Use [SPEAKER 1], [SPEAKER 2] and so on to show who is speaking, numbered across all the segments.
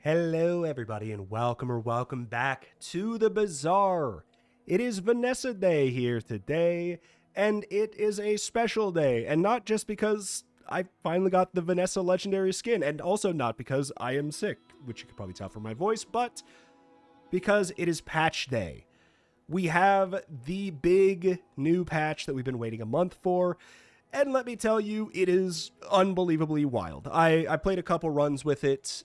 [SPEAKER 1] Hello everybody and welcome back to the Bazaar. It is Vanessa Day here today, and it is a special day, and not just because I finally got the Vanessa Legendary skin, and also not because I am sick, which you can probably tell from my voice, but because it is patch day. We have the big new patch that we've been waiting a month for, and let me tell you, it is unbelievably wild. I played a couple runs with it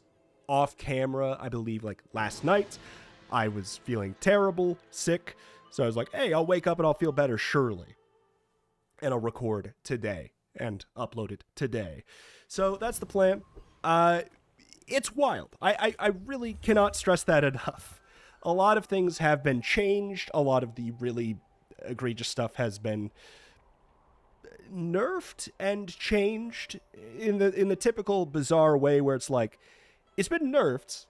[SPEAKER 1] off camera, I believe, like last night. I was feeling terrible, sick, so I was like, hey, I'll wake up and I'll feel better surely. And I'll record today and upload it today. So that's the plan. It's wild. I really cannot stress that enough. A lot of things have been changed. A lot of the really egregious stuff has been nerfed and changed in the typical Bazaar way where it's like, it's been nerfed.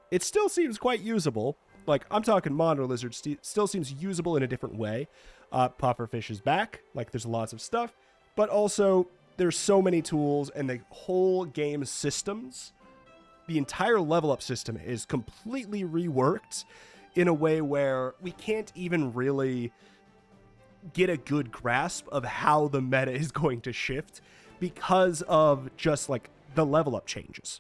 [SPEAKER 1] It still seems quite usable. Like, I'm talking Monitor Lizard still seems usable in a different way. Pufferfish is back. Like, there's lots of stuff. But also, there's so many tools, and the whole game systems, the entire level up system is completely reworked in a way where we can't even really get a good grasp of how the meta is going to shift because of just, like, the level up changes.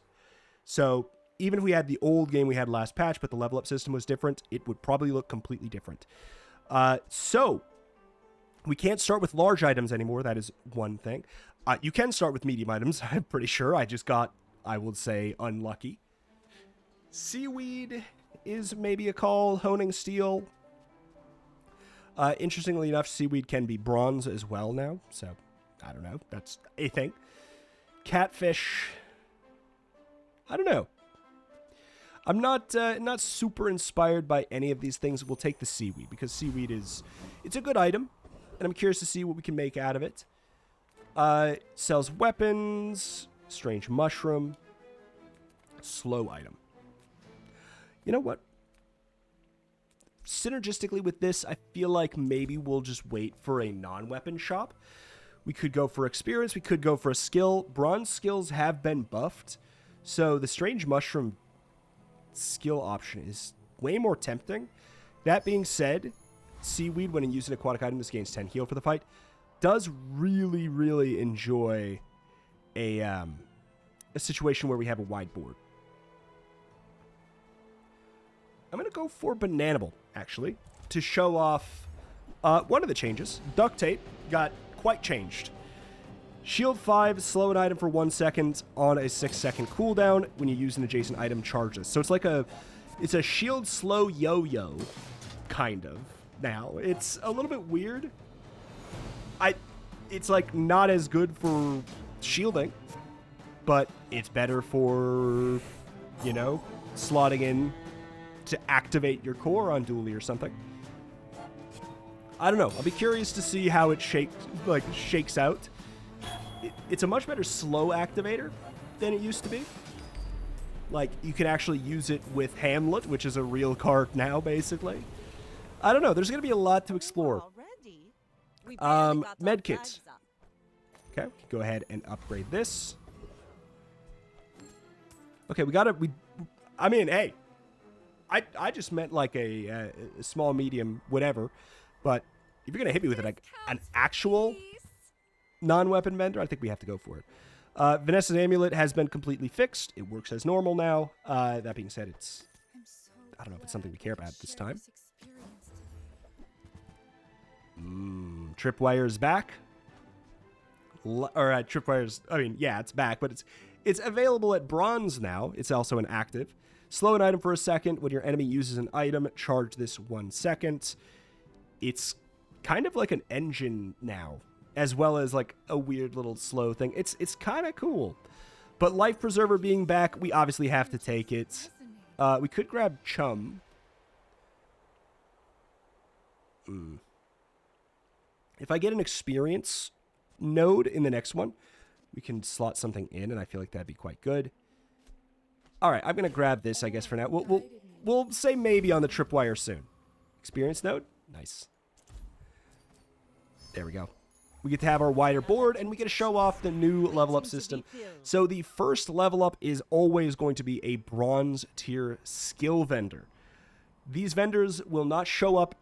[SPEAKER 1] So even if we had the old game we had last patch, but the level up system was different, it would probably look completely different. So we can't start with large items anymore. That is one thing. You can start with medium items. I'm pretty sure. I just got, I would say, unlucky. Seaweed is maybe a call. Honing steel. Interestingly enough, seaweed can be bronze as well now. So I don't know. That's a thing. Catfish. I don't know. I'm not super inspired by any of these things. We'll take the seaweed because seaweed it's a good item, and I'm curious to see what we can make out of it. Sells weapons, strange mushroom, slow item. You know what? Synergistically with this, I feel like maybe we'll just wait for a non-weapon shop. We could go for experience. We could go for a skill. Bronze skills have been buffed. So the strange mushroom skill option is way more tempting. That being said, seaweed, when using aquatic item, this gains 10 heal for the fight, does really, really enjoy a situation where we have a wide board. I'm going to go for Bananable, actually, to show off one of the changes. Duct tape got quite changed. Shield 5, slow an item for 1 second on a 6-second cooldown. When you use an adjacent item, charges. So it's like it's a shield slow yo-yo, kind of, now. It's a little bit weird. It's like not as good for shielding, but it's better for, you know, slotting in to activate your core on dually or something. I don't know. I'll be curious to see how it shakes out. It's a much better slow activator than it used to be. Like, you can actually use it with Hamlet, which is a real card now, basically. I don't know. There's going to be a lot to explore. Medkit. Okay, we can go ahead and upgrade this. Okay, I mean, hey. I just meant like a small, medium, whatever. But if you're going to hit me with it, like an actual non-weapon vendor, I think we have to go for it. Vanessa's amulet has been completely fixed. It works as normal now. That being said, I don't know if it's something we care about at this time. Tripwire's back. Tripwire's, I mean, yeah, it's back, but it's available at bronze now. It's also an active. Slow an item for a second. When your enemy uses an item, charge this 1 second. It's kind of like an engine now, as well as like a weird little slow thing. It's kind of cool. But Life Preserver being back, we obviously have to take it. We could grab Chum. If I get an experience node in the next one, we can slot something in, and I feel like that'd be quite good. All right, I'm going to grab this, I guess, for now. We'll say maybe on the tripwire soon. Experience node? Nice. There we go. We get to have our wider board, and we get to show off the new level up system. So the first level up is always going to be a bronze tier skill vendor. These vendors will not show up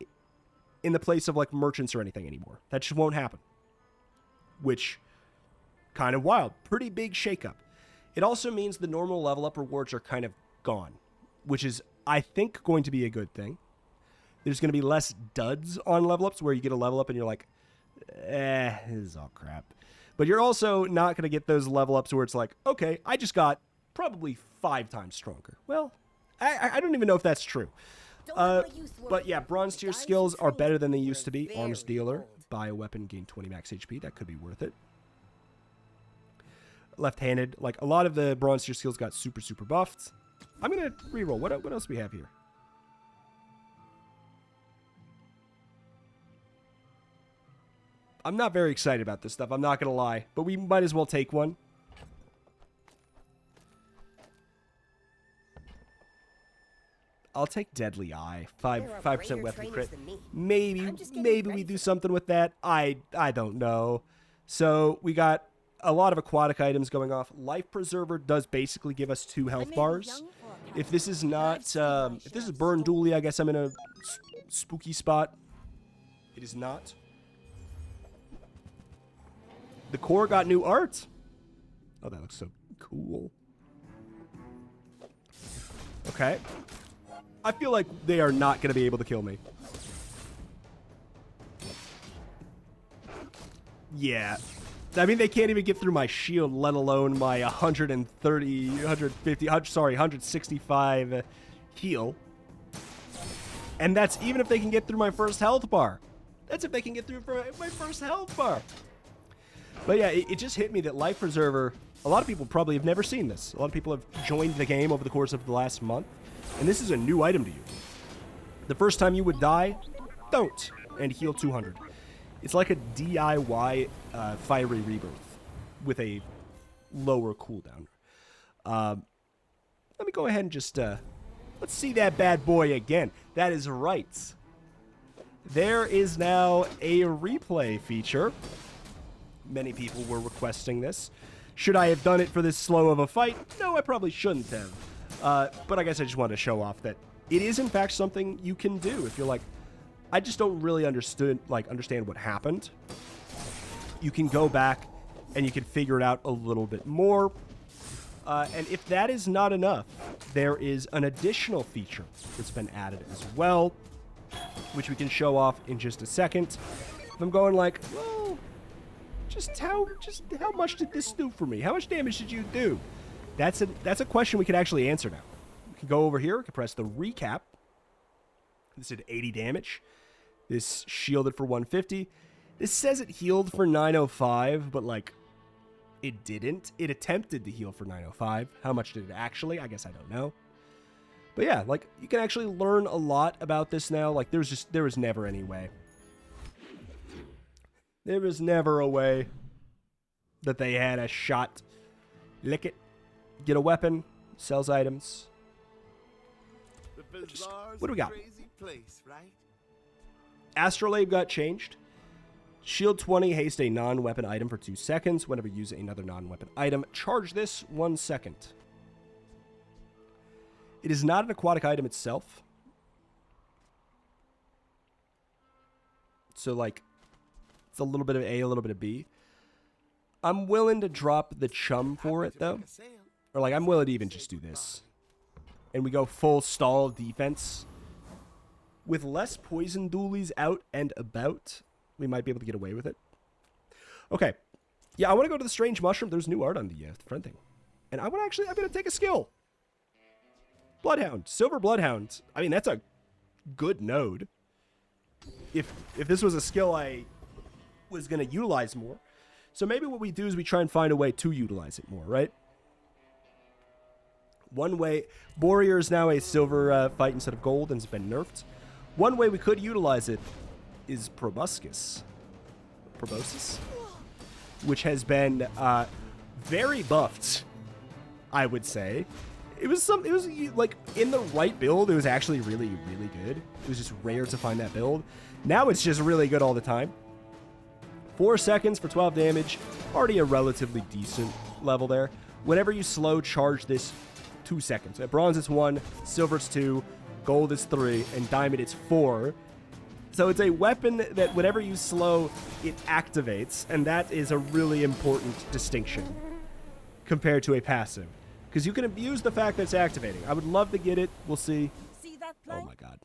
[SPEAKER 1] in the place of like merchants or anything anymore. That just won't happen. Which, kind of wild. Pretty big shakeup. It also means the normal level up rewards are kind of gone, which is, I think, going to be a good thing. There's going to be less duds on level ups where you get a level up and you're like, this is all crap. But you're also not going to get those level ups where it's like, okay, I just got probably 5 times stronger. Well, I don't even know if that's true. But yeah, bronze tier skills are better than they used to be. Arms dealer, buy a weapon, gain 20 max HP. That could be worth it. Left-handed, like a lot of the bronze tier skills got super, super buffed. I'm going to reroll. What else do we have here? I'm not very excited about this stuff. I'm not going to lie. But we might as well take one. I'll take Deadly Eye. 5% weapon crit. Maybe we do something with that. I don't know. So we got a lot of aquatic items going off. Life Preserver does basically give us 2 health bars. If this is not, if this is Burn Dooley, I guess I'm in a spooky spot. It is not. The core got new art. Oh, that looks so cool. Okay. I feel like they are not going to be able to kill me. Yeah. I mean, they can't even get through my shield, let alone my 165 heal. And that's even if they can get through my first health bar. That's if they can get through my first health bar. But yeah, it just hit me that Life Preserver, a lot of people probably have never seen this. A lot of people have joined the game over the course of the last month. And this is a new item to you. The first time you would die, don't. And heal 200. It's like a DIY Fiery Rebirth with a lower cooldown. Let me go ahead and just, let's see that bad boy again. That is right. There is now a replay feature. Many people were requesting this. Should I have done it for this slow of a fight? No, I probably shouldn't have. But I guess I just wanted to show off that it is in fact something you can do. If you're like, I just don't really understand what happened. You can go back and you can figure it out a little bit more. And if that is not enough, there is an additional feature that's been added as well, which we can show off in just a second. If I'm going like, well, just how much did this do for me? How much damage did you do? That's a question we can actually answer now. We can go over here, we can press the recap. This did 80 damage. This shielded for 150. This says it healed for 905, but like, it didn't. It attempted to heal for 905. How much did it actually? I guess I don't know. But yeah, like, you can actually learn a lot about this now. Like, there was never any way. There was never a way that they had a shot. Lick it. Get a weapon. Sells items. What do we got?
[SPEAKER 2] Place, right?
[SPEAKER 1] Astrolabe got changed. Shield 20, haste a non-weapon item for 2 seconds. Whenever you use another non-weapon item, charge this 1 second. It is not an aquatic item itself. So, like, it's a little bit of A, a little bit of B. I'm willing to drop the chum for it, though. Or, like, I'm willing to even just do this. And we go full stall defense. With less poison doolies out and about, we might be able to get away with it. Okay. Yeah, I want to go to the Strange Mushroom. There's new art on the front thing. And I'm going to take a skill. Bloodhound. Silver Bloodhound. I mean, that's a good node. If this was a skill I was going to utilize more. So maybe what we do is we try and find a way to utilize it more, right? One way, Warrior is now a silver fight instead of gold and has been nerfed. One way we could utilize it is Proboscis, which has been very buffed, I would say. It was like in the right build, it was actually really, really good. It was just rare to find that build. Now it's just really good all the time. 4 seconds for 12 damage. Already a relatively decent level there. Whenever you slow charge this, 2 seconds. At bronze, it's 1. Silver, it's 2. Gold is 3. And diamond, it's 4. So it's a weapon that whenever you slow, it activates. And that is a really important distinction compared to a passive. Because you can abuse the fact that it's activating. I would love to get it. We'll see.
[SPEAKER 2] See that plank?
[SPEAKER 1] Oh my god.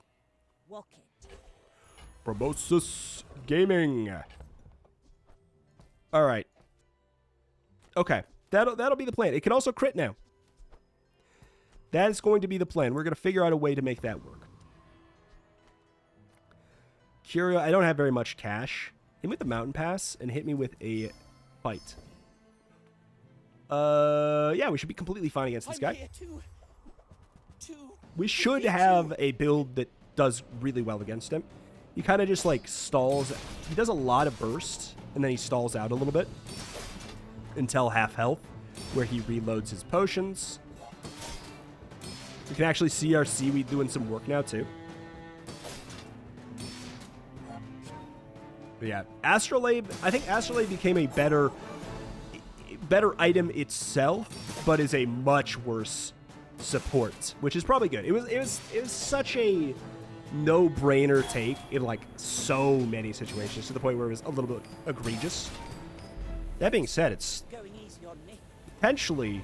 [SPEAKER 2] Walk it.
[SPEAKER 1] Proboscis Gaming. All right. Okay. That'll be the plan. It can also crit now. That is going to be the plan. We're going to figure out a way to make that work. Curio, I don't have very much cash. Hit me with the Mountain Pass and hit me with a fight. Yeah, we should be completely fine against this guy. We should have a build that does really well against him. He kind of just like stalls. He does a lot of burst, and then he stalls out a little bit until half health, where he reloads his potions. We can actually see our seaweed doing some work now too. But yeah, Astrolabe. I think Astrolabe became a better item itself, but is a much worse support, which is probably good. It was such a no-brainer take in like so many situations to the point where it was a little bit egregious. That being said, it's potentially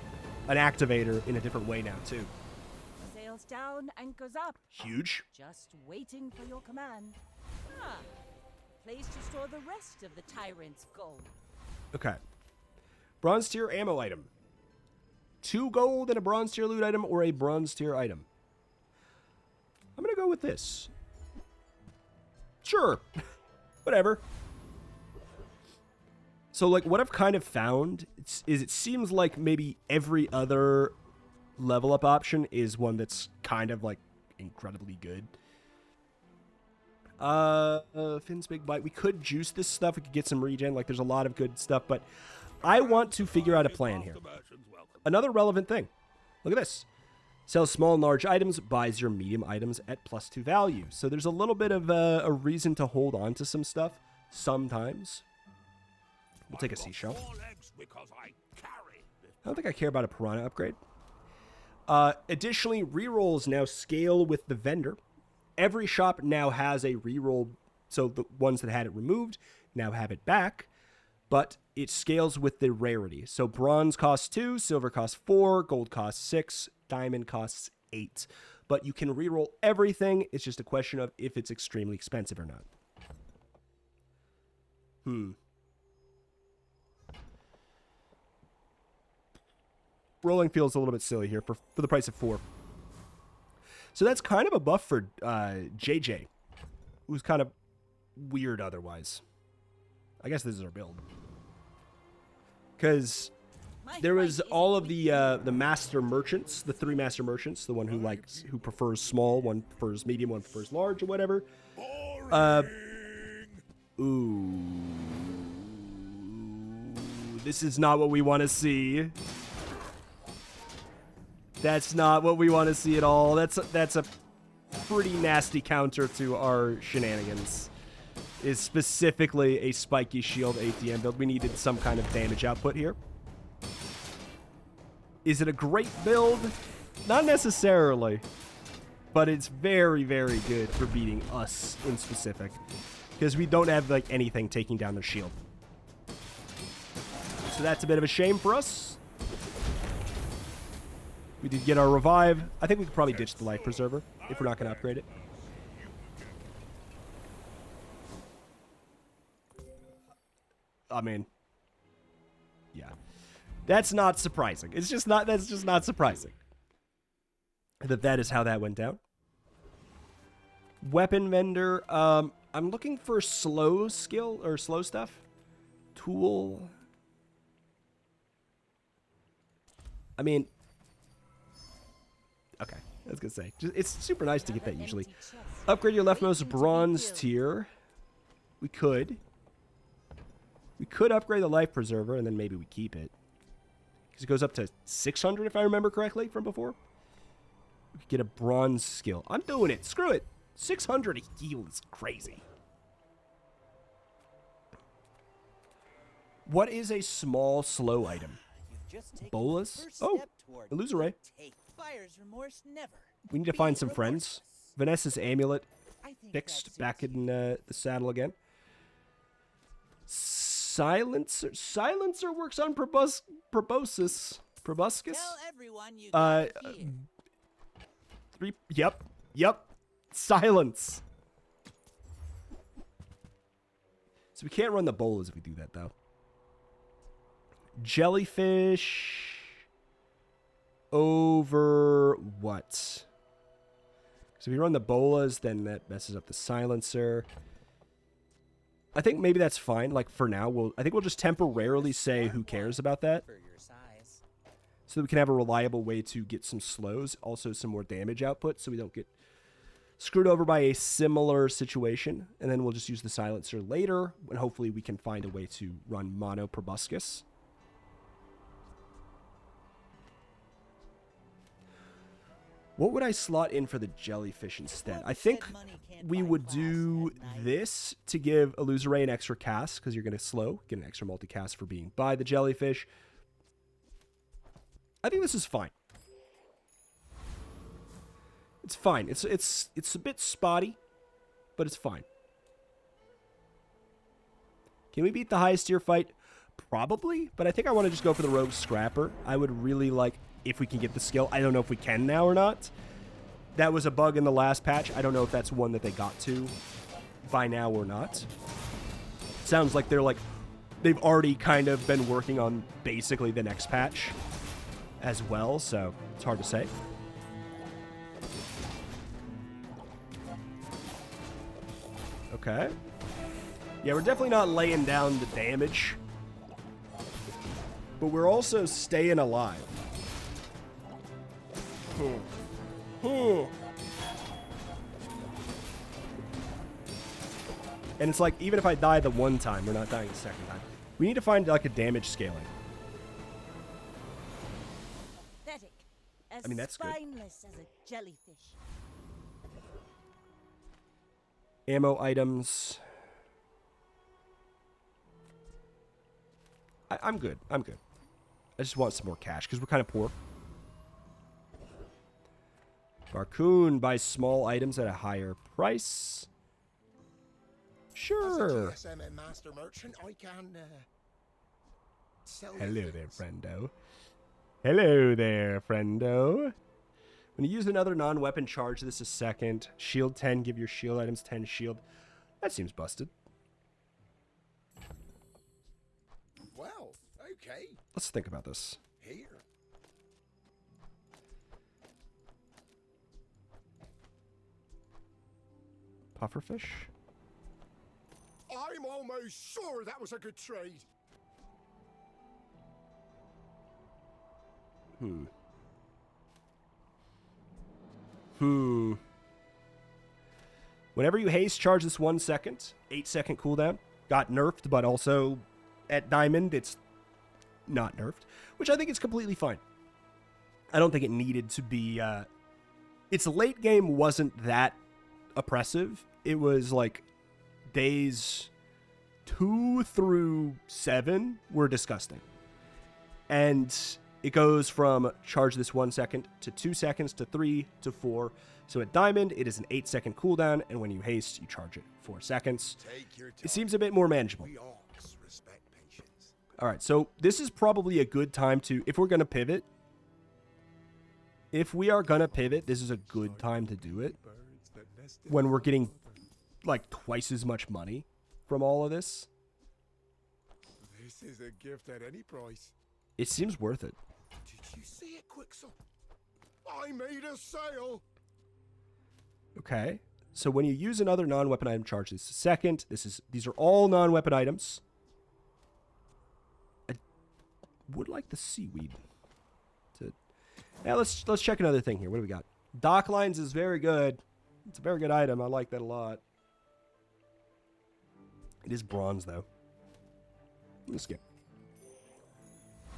[SPEAKER 1] an activator in a different way now too.
[SPEAKER 2] Sails down, anchors up.
[SPEAKER 1] Huge.
[SPEAKER 2] Just waiting for your command. Ah, place to store the rest of the tyrant's gold.
[SPEAKER 1] Okay. Bronze tier ammo item. 2 gold and a bronze tier loot item, or a bronze tier item. I'm going to go with this. Sure. Whatever. So, like, what I've kind of found is it seems like maybe every other level up option is one that's kind of, like, incredibly good. Finn's Big Bite. We could juice this stuff. We could get some regen. Like, there's a lot of good stuff, but I want to figure out a plan here. Another relevant thing. Look at this. Sells small and large items, buys your medium items at +2 value. So there's a little bit of a reason to hold on to some stuff sometimes. We'll take a seashell. I don't think I care about a piranha upgrade. Additionally, rerolls now scale with the vendor. Every shop now has a reroll, so the ones that had it removed now have it back, but it scales with the rarity. So bronze costs 2, silver costs 4, gold costs 6, diamond costs 8. But you can reroll everything. It's just a question of if it's extremely expensive or not. Rolling feels a little bit silly here for the price of 4. So that's kind of a buff for JJ, who's kind of weird otherwise. I guess this is our build. Because there was all of the master merchants, the 3 master merchants, the one who prefers small, one prefers medium, one prefers large, or whatever. Ooh. This is not what we want to see. That's not what we want to see at all. That's a pretty nasty counter to our shenanigans. Is specifically a spiky shield ATM build. We needed some kind of damage output here. Is it a great build? Not necessarily. But it's very, very good for beating us in specific. Because we don't have like anything taking down their shield. So that's a bit of a shame for us. We did get our revive. I think we could probably ditch the life preserver if we're not going to upgrade it. I mean, yeah, that's not surprising. It's just not. That's just not surprising. That is how that went down. Weapon vendor. I'm looking for slow skill or slow stuff. Tool. I mean, okay. I was gonna say it's super nice to get that usually. Upgrade your leftmost bronze tier. We could. We could upgrade the life preserver, and then maybe we keep it. Because it goes up to 600, if I remember correctly, from before. We could get a bronze skill. I'm doing it. Screw it. 600 a heal is crazy. What is a small slow item?
[SPEAKER 3] You've just taken the
[SPEAKER 1] Bolus?
[SPEAKER 3] first
[SPEAKER 1] Oh,
[SPEAKER 3] step toward
[SPEAKER 1] Illusoray.
[SPEAKER 3] take buyer's remorse never.
[SPEAKER 1] We need to
[SPEAKER 3] Be
[SPEAKER 1] find some friends.
[SPEAKER 3] remorseless.
[SPEAKER 1] Vanessa's amulet
[SPEAKER 3] I think
[SPEAKER 1] fixed
[SPEAKER 3] that
[SPEAKER 1] back
[SPEAKER 3] suits
[SPEAKER 1] in the saddle again. Silencer works on proboscis. Proboscis?
[SPEAKER 3] Tell everyone you got it here.
[SPEAKER 1] Yep. Silence. So we can't run the bolas if we do that, though. Jellyfish over what? So if we run the bolas, then that messes up the silencer. I think maybe that's fine. Like for now, I think we'll just temporarily say who cares about that,
[SPEAKER 3] For your size.
[SPEAKER 1] so that we can have a reliable way to get some slows, also some more damage output, so we don't get screwed over by a similar situation. And then we'll just use the silencer later, and hopefully we can find a way to run mono proboscis. What would I slot in for the jellyfish instead? I think we would do this to give Illusoray an extra cast, because you're going to slow, get an extra multicast for being by the jellyfish. I think this is fine. It's fine. It's a bit spotty, but it's fine. Can we beat the highest tier fight? Probably, but I think I want to just go for the Rogue Scrapper. I would really like, if we can get the skill. I don't know if we can now or not. That was a bug in the last patch. I don't know if that's one that they got to by now or not. Sounds like they've already kind of been working on basically the next patch as well, so it's hard to say. Okay. Yeah, we're definitely not laying down the damage, but we're also staying alive. And it's like, even if I die the one time, we're not dying the second time. We need to find like a damage scaling.
[SPEAKER 2] Pathetic. As
[SPEAKER 1] I mean, that's good.
[SPEAKER 2] spineless as a jellyfish.
[SPEAKER 1] Ammo items. I'm good. I'm good. I just want some more cash because we're kind of poor. Barcoon buys small items at a higher price. Sure.
[SPEAKER 4] As a GSM master merchant, I can sell
[SPEAKER 1] Hello
[SPEAKER 4] you
[SPEAKER 1] there,
[SPEAKER 4] things.
[SPEAKER 1] friendo. Hello there, friendo. When you use another non-weapon, charge this a second. Shield 10, give your shield items 10 shield. That seems busted.
[SPEAKER 4] Well, okay.
[SPEAKER 1] Let's think about this.
[SPEAKER 4] Here.
[SPEAKER 1] Pufferfish?
[SPEAKER 4] I'm almost sure that was a good trade.
[SPEAKER 1] Whenever you haste, charge this 1 second. 8-second cooldown. Got nerfed, but also at Diamond, it's not nerfed, which I think is completely fine. I don't think it needed to be... its late game wasn't that oppressive. It was like days 2 through 7 were disgusting. And it goes from charge this 1 second to 2 seconds to 3 to 4. So at Diamond, it is an 8-second cooldown, and when you haste, you charge it 4 seconds.
[SPEAKER 4] Take your time.
[SPEAKER 1] It seems a bit more manageable.
[SPEAKER 4] We orcs respect patience.
[SPEAKER 1] All right, so this is probably a good time to, if we're going to pivot, this is a good time to do it when we're getting like twice as much money from all of this.
[SPEAKER 4] This is a gift at any price.
[SPEAKER 1] It seems worth it.
[SPEAKER 4] Did you see it, Quixel? I made a sale.
[SPEAKER 1] Okay, so when you use another non-weapon item, charge this a second. These are all non-weapon items. I would like the seaweed. Yeah, let's check another thing here. What do we got? Dock lines is very good. It's a very good item. I like that a lot. It is bronze though. Let's skip.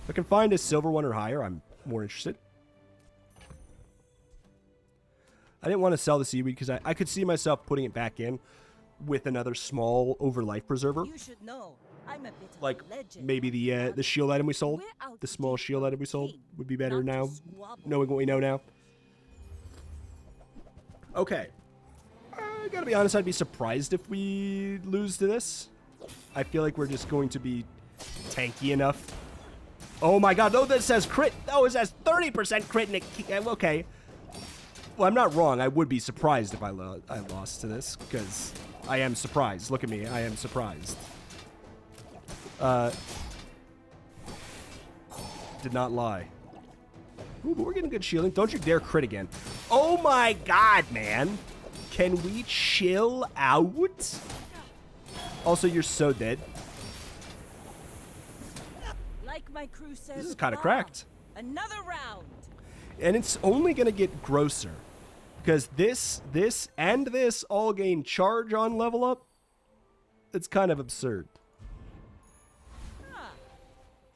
[SPEAKER 1] If I can find a silver one or higher, I'm more interested. I didn't want to sell the seaweed because I could see myself putting it back in with another small over life preserver.
[SPEAKER 2] You should know. I'm a bit of
[SPEAKER 1] Like,
[SPEAKER 2] a legend,
[SPEAKER 1] maybe the shield item we sold,
[SPEAKER 2] We're out
[SPEAKER 1] the
[SPEAKER 2] to
[SPEAKER 1] small
[SPEAKER 2] do
[SPEAKER 1] shield item we
[SPEAKER 2] the
[SPEAKER 1] sold
[SPEAKER 2] king,
[SPEAKER 1] would be better
[SPEAKER 2] not to
[SPEAKER 1] now,
[SPEAKER 2] squabble.
[SPEAKER 1] knowing what we know now. Okay. I gotta be honest, I'd be surprised if we lose to this. I feel like we're just going to be tanky enough. Oh my god, no, that says crit. Oh, it says 30% crit and it, okay. Well, I'm not wrong. I would be surprised if I lost to this, because I am surprised. Look at me. I am surprised. Did not lie. Ooh, but we're getting good shielding. Don't you dare crit again. Oh my god, man. Can we chill out? Also, you're so dead.
[SPEAKER 2] Like my crew says,
[SPEAKER 1] This is kind of cracked.
[SPEAKER 2] Another round.
[SPEAKER 1] And it's only going to get grosser. Because this, and this all gain charge on level up. It's kind of absurd.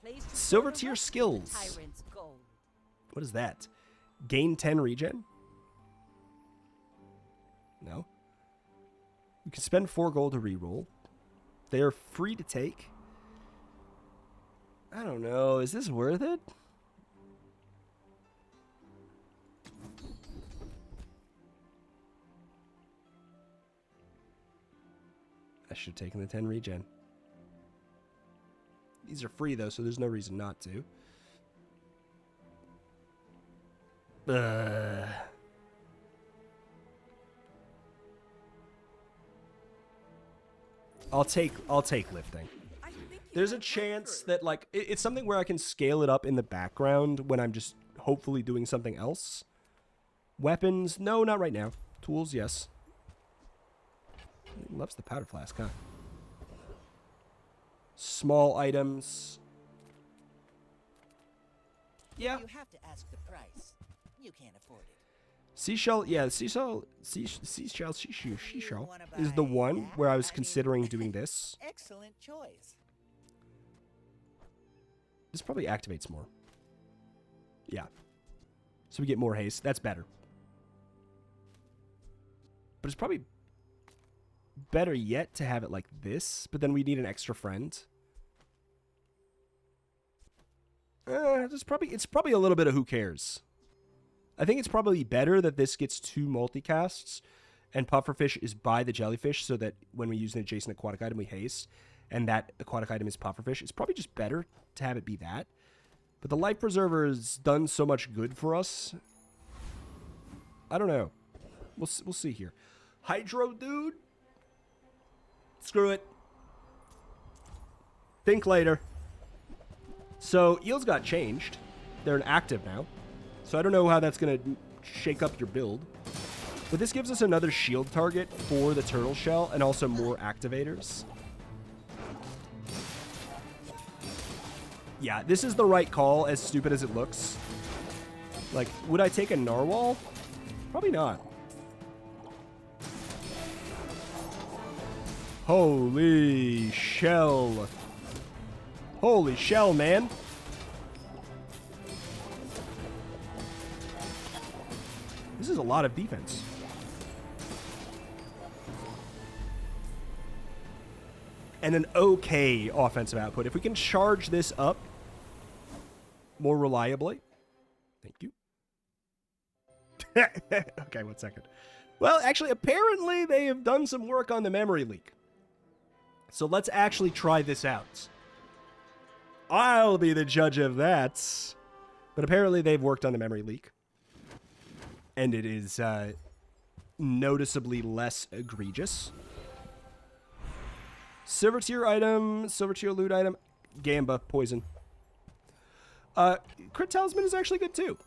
[SPEAKER 2] Plays to
[SPEAKER 1] Silver
[SPEAKER 2] store the
[SPEAKER 1] tier
[SPEAKER 2] rest of the
[SPEAKER 1] skills.
[SPEAKER 2] tyrant's gold.
[SPEAKER 1] What is that? Gain 10 regen? No. You can spend 4 gold to reroll. They are free to take. I don't know. Is this worth it? I should have taken the 10 regen. These are free, though, so there's no reason not to. I'll take lifting. There's a chance that, like, it's something where I can scale it up in the background when I'm just hopefully doing something else. Weapons, no, not right now. Tools, yes. He loves the powder flask, huh? Small items. Yeah.
[SPEAKER 3] You have to ask the price. You can't afford it.
[SPEAKER 1] Seashell, yeah, seashell is the one where I was considering doing this.
[SPEAKER 3] Excellent choice.
[SPEAKER 1] This probably activates more. Yeah. So we get more haste. That's better. But it's probably better yet to have it like this, but then we need an extra friend. It's probably a little bit of who cares. I think it's probably better that this gets 2 multicasts and pufferfish is by the jellyfish so that when we use an adjacent aquatic item we haste and that aquatic item is pufferfish. It's probably just better to have it be that. But the life preserver has done so much good for us. I don't know. We'll see here. Hydro dude? Screw it. Think later. So, yields got changed. They're inactive now. So I don't know how that's going to shake up your build. But this gives us another shield target for the turtle shell and also more activators. Yeah, this is the right call, as stupid as it looks. Like, would I take a narwhal? Probably not. Holy shell. Holy shell, man. This is a lot of defense. And an okay offensive output. If we can charge this up more reliably. Thank you. Okay, 1 second. Well, actually, apparently they have done some work on the memory leak. So let's actually try this out. I'll be the judge of that. But apparently they've worked on the memory leak. And it is noticeably less egregious. Silver tier item, silver tier loot item, Gamba, poison. Crit Talisman is actually good too.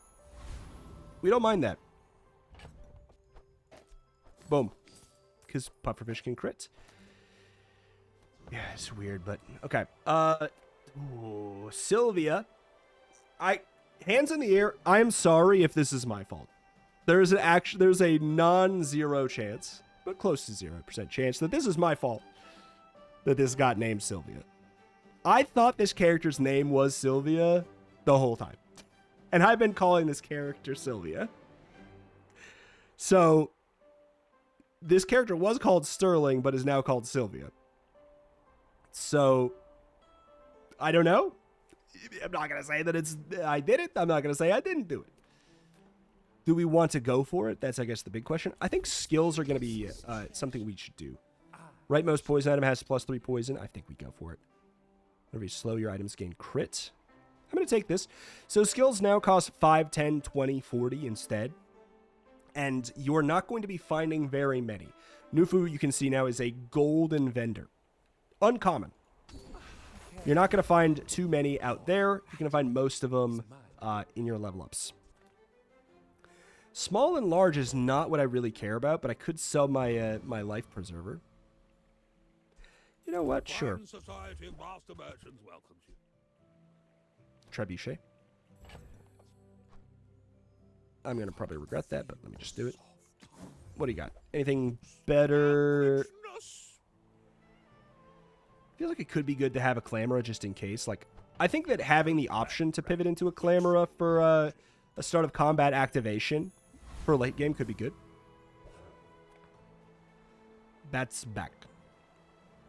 [SPEAKER 1] We don't mind that. Boom. Because pufferfish can crit. Yeah, it's weird, but okay. Ooh, Sylvia. Hands in the air. I'm sorry if this is my fault. There's a non-zero chance, but close to 0% chance that this is my fault. That this got named Sylvia. I thought this character's name was Sylvia the whole time. And I've been calling this character Sylvia. So, this character was called Sterling, but is now called Sylvia. So, I don't know. I'm not going to say that I did it. I'm not going to say I didn't do it. Do we want to go for it? That's, I guess, the big question. I think skills are going to be something we should do. Rightmost poison item has +3 poison. I think we go for it. Whenever you slow, your items gain crit. I'm going to take this. So skills now cost 5, 10, 20, 40 instead. And you're not going to be finding very many. Nufu, you can see now, is a golden vendor. Uncommon. You're not going to find too many out there. You're going to find most of them in your level ups. Small and large is not what I really care about, but I could sell my my life preserver. You know what? Sure. Trebuchet. I'm going to probably regret that, but let me just do it. What do you got? Anything better? I feel like it could be good to have a Clamora just in case. Like, I think that having the option to pivot into a Clamora for a start of combat activation for late game could be good. That's back.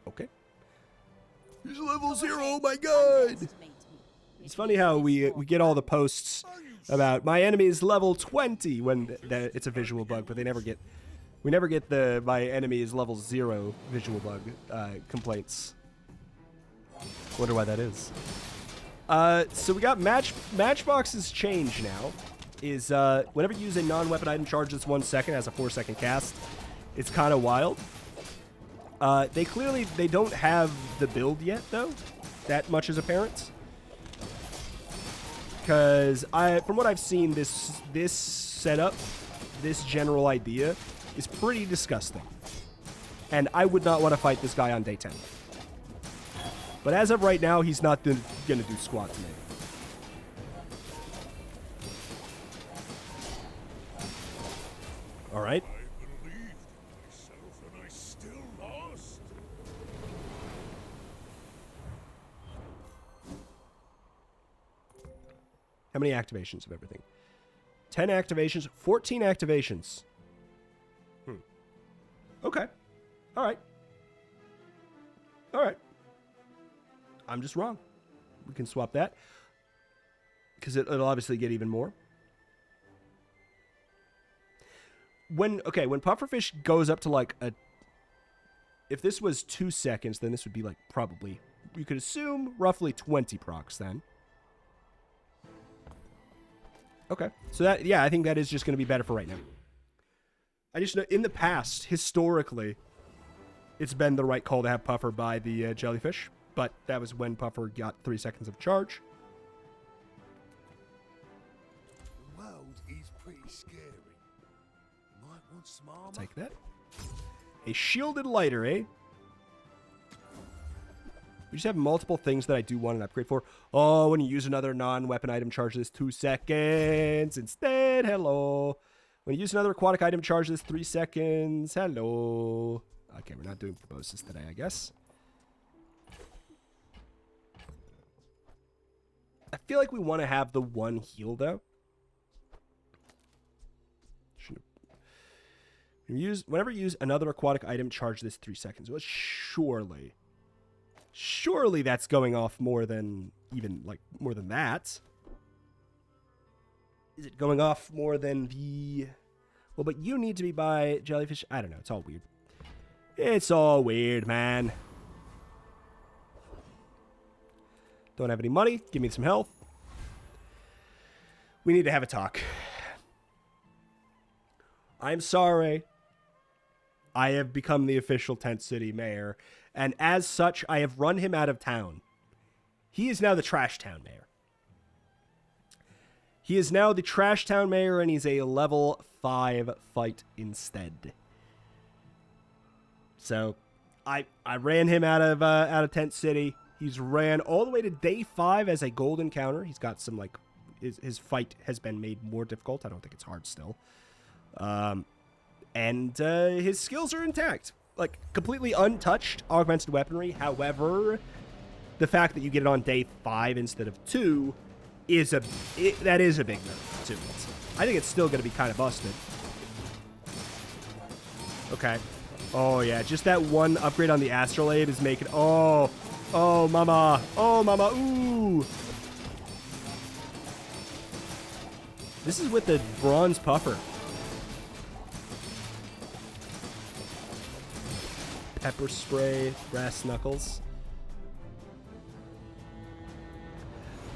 [SPEAKER 1] Okay. He's level 0, oh my god! It's funny how we get all the posts about my enemy is level 20 when it's a visual bug, but we never get the my enemy is level 0 visual bug complaints. Wonder why that is. So we got Matchbox's change now. Is whenever you use a non-weapon item charge that's 1 second, has a 4-second cast. It's kind of wild. They don't have the build yet though. That much is apparent. Because from what I've seen, this setup, this general idea, is pretty disgusting. And I would not want to fight this guy on day 10. But as of right now, he's not going to do squat to me. All right.
[SPEAKER 4] I believed myself and I still lost.
[SPEAKER 1] How many activations of everything? 10 activations, 14 activations. Okay. All right. All right. I'm just wrong. We can swap that. Because it'll obviously get even more. When pufferfish goes up to like a... If this was 2 seconds, then this would be like probably... You could assume roughly 20 procs then. Okay. So that, yeah, I think that is just going to be better for right now. I just know in the past, historically, it's been the right call to have Puffer by the jellyfish. But that was when Puffer got 3 seconds of charge.
[SPEAKER 4] The world is pretty scary. You might want some armor.
[SPEAKER 1] Take that. A shielded lighter, eh? We just have multiple things that I do want an upgrade for. Oh, when you use another non-weapon item, charge this 2 seconds instead. Hello. When you use another aquatic item, charge this 3 seconds. Hello. Okay, we're not doing proboscis today, I guess. I feel like we want to have the one heal, though. Whenever you use another aquatic item, charge this 3 seconds. Well, surely that's going off more than more than that. Is it going off more than the... Well, but you need to be by jellyfish. I don't know. It's all weird. It's all weird, man. Don't have any money. Give me some health. We need to have a talk. I'm sorry. I have become the official Tent City mayor, and as such, I have run him out of town. He is now the Trash Town mayor. He is now the Trash Town mayor, and he's a level 5 fight instead. So, I ran him out of Tent City. He's ran all the way to day 5 as a gold encounter. He's got some, like, his fight has been made more difficult. I don't think it's hard still. And his skills are intact. Like, completely untouched augmented weaponry. However, the fact that you get it on day 5 instead of 2 is that is a big nerf to it. I think it's still going to be kind of busted. Okay. Oh, yeah. Just that one upgrade on the Astrolabe is making... Oh... Oh, mama. Oh, mama. Ooh. This is with the bronze puffer. Pepper spray, brass knuckles.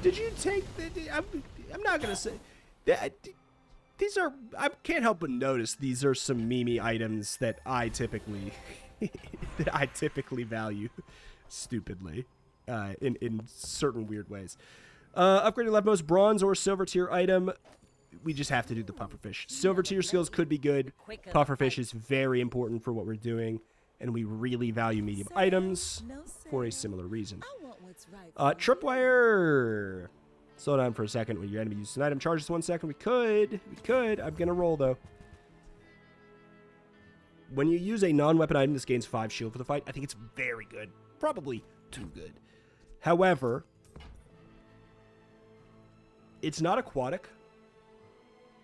[SPEAKER 1] Did you take the... I'm not going to say... These are... I can't help but notice these are some meme items that I typically... that I typically value stupidly in certain weird ways. Upgrading leftmost bronze or silver tier item. We just have to do the pufferfish. Silver tier skills could be good. Pufferfish is very important for what we're doing. And we really value medium items for a similar reason. Tripwire. Slow down for a second when your enemy uses an item. Charge this 1 second. We could. I'm going to roll, though. When you use a non-weapon item, this gains 5 shield for the fight. I think it's very good. Probably too good. However, it's not aquatic.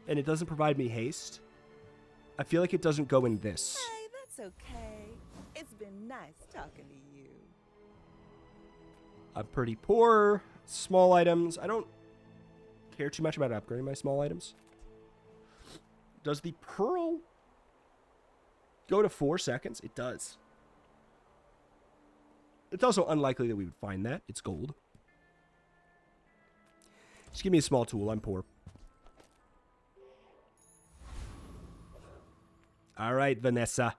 [SPEAKER 1] And it doesn't provide me haste. I feel like it doesn't go in this.
[SPEAKER 3] Hey, that's okay. It's been nice talking to you.
[SPEAKER 1] I'm pretty poor. Small items. I don't care too much about upgrading my small items. Does the pearl go to 4 seconds? It does. It's also unlikely that we would find that. It's gold. Just give me a small tool. I'm poor. All right, Vanessa.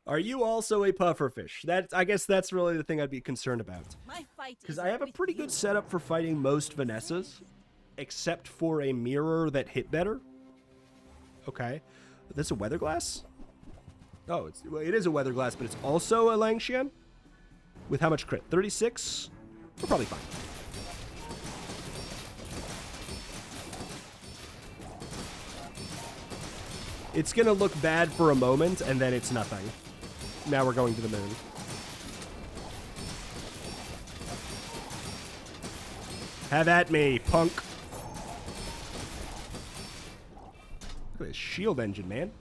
[SPEAKER 1] Are you also a pufferfish? I guess that's really the thing I'd be concerned about. Because I have a pretty good setup for fighting most Vanessas, except for a mirror that hit better. Okay. This a weather glass? Oh, it is a weather glass, but it's also a Langshan? With how much crit? 36? We're probably fine. It's going to look bad for a moment, and then it's nothing. Now we're going to the moon. Have at me, punk. Look at this shield engine, man.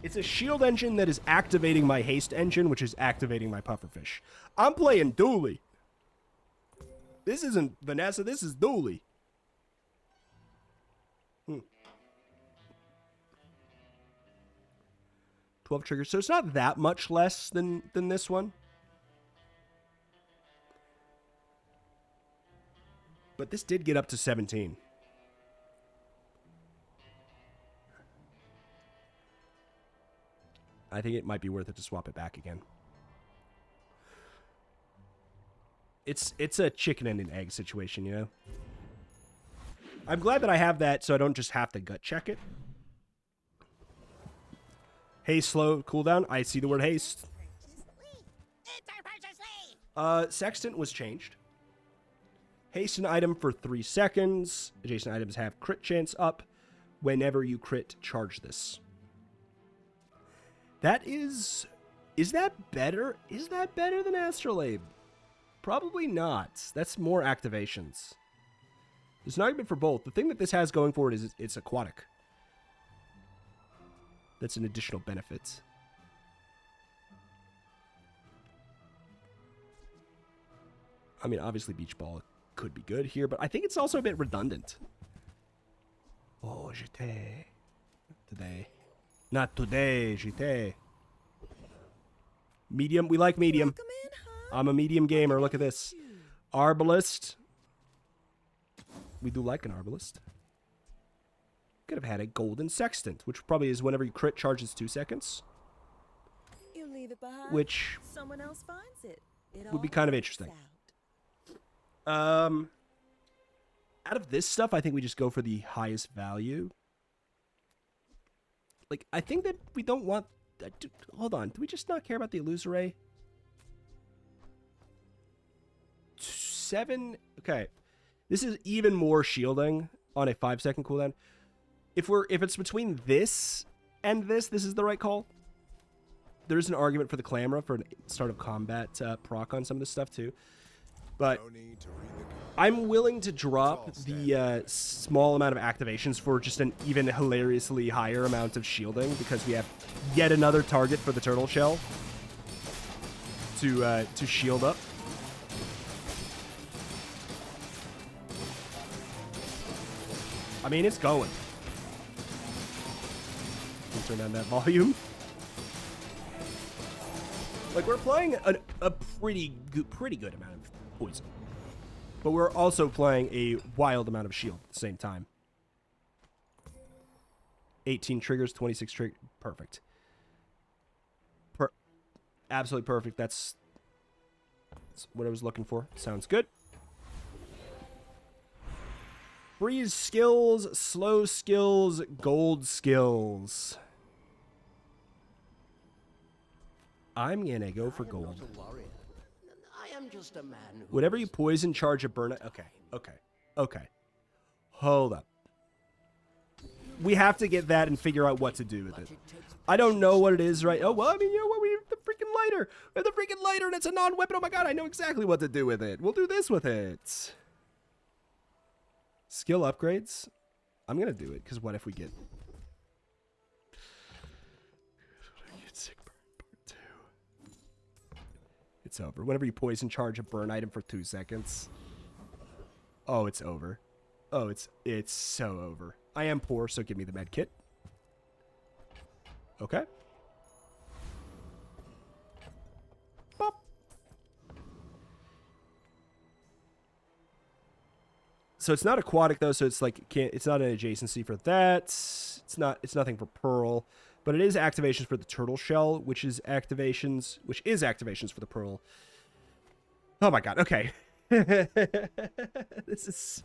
[SPEAKER 1] It's a shield engine that is activating my haste engine, which is activating my pufferfish. I'm playing Dooley. This isn't Vanessa, this is Dooley. 12 triggers, so it's not that much less than this one. But this did get up to 17. I think it might be worth it to swap it back again. It's a chicken and an egg situation, you know? I'm glad that I have that so I don't just have to gut check it. Haste slow cooldown. I see the word haste. Sextant was changed. Haste an item for 3 seconds. Adjacent items have crit chance up. Whenever you crit, charge this. That is that better? Is that better than Astrolabe? Probably not. That's more activations. There's an argument for both. The thing that this has going for it is it's aquatic. That's an additional benefit. I mean, obviously Beach Ball could be good here, but I think it's also a bit redundant. Oh, j'étais. Today. Not today, j'étais. Medium. We like medium. I'm a medium gamer. Look at this. Arbalist. We do like an Arbalist. Could have had a golden sextant, which probably is whenever you crit charges 2 seconds.
[SPEAKER 3] You leave it behind.
[SPEAKER 1] Which
[SPEAKER 3] someone else finds it.
[SPEAKER 1] Would be kind of interesting. Out of this stuff, I think we just go for the highest value. Like, I think that we don't want... hold on. Do we just not care about the Illusoray? 7... Okay. This is even more shielding on a 5-second cooldown. If it's between this and this is the right call. There's an argument for the Clamora for an start of combat proc on some of this stuff too. But I'm willing to drop the small amount of activations for just an even hilariously higher amount of shielding because we have yet another target for the turtle shell. to shield up. I mean, it's going. Can turn down that volume. Like, we're playing a pretty good amount of poison. But we're also playing a wild amount of shield at the same time. 18 triggers, 26 triggers. Perfect. Absolutely perfect. That's what I was looking for. Sounds good. Freeze skills, slow skills, gold skills. I'm gonna go for gold.
[SPEAKER 3] I am just a man who
[SPEAKER 1] Whenever you poison, charge a burn. Okay. Hold up. We have to get that and figure out what to do with it. I don't know what it is right. Oh, well, I mean, you know what? We have the freaking lighter. We have the freaking lighter, and it's a non-weapon. Oh my god, I know exactly what to do with it. We'll do this with it. Skill upgrades. I'm gonna do it, because what if we get... Sick burn part 2. It's over. Whenever you poison, charge a burn item for 2 seconds. Oh, it's over. Oh, it's so over. I am poor, so give me the med kit. Okay. Bop. So it's not aquatic though, so it's like it's not an adjacency for that. It's nothing for Pearl, but it is activations for the turtle shell, which is activations for the Pearl. Oh my god. Okay. This is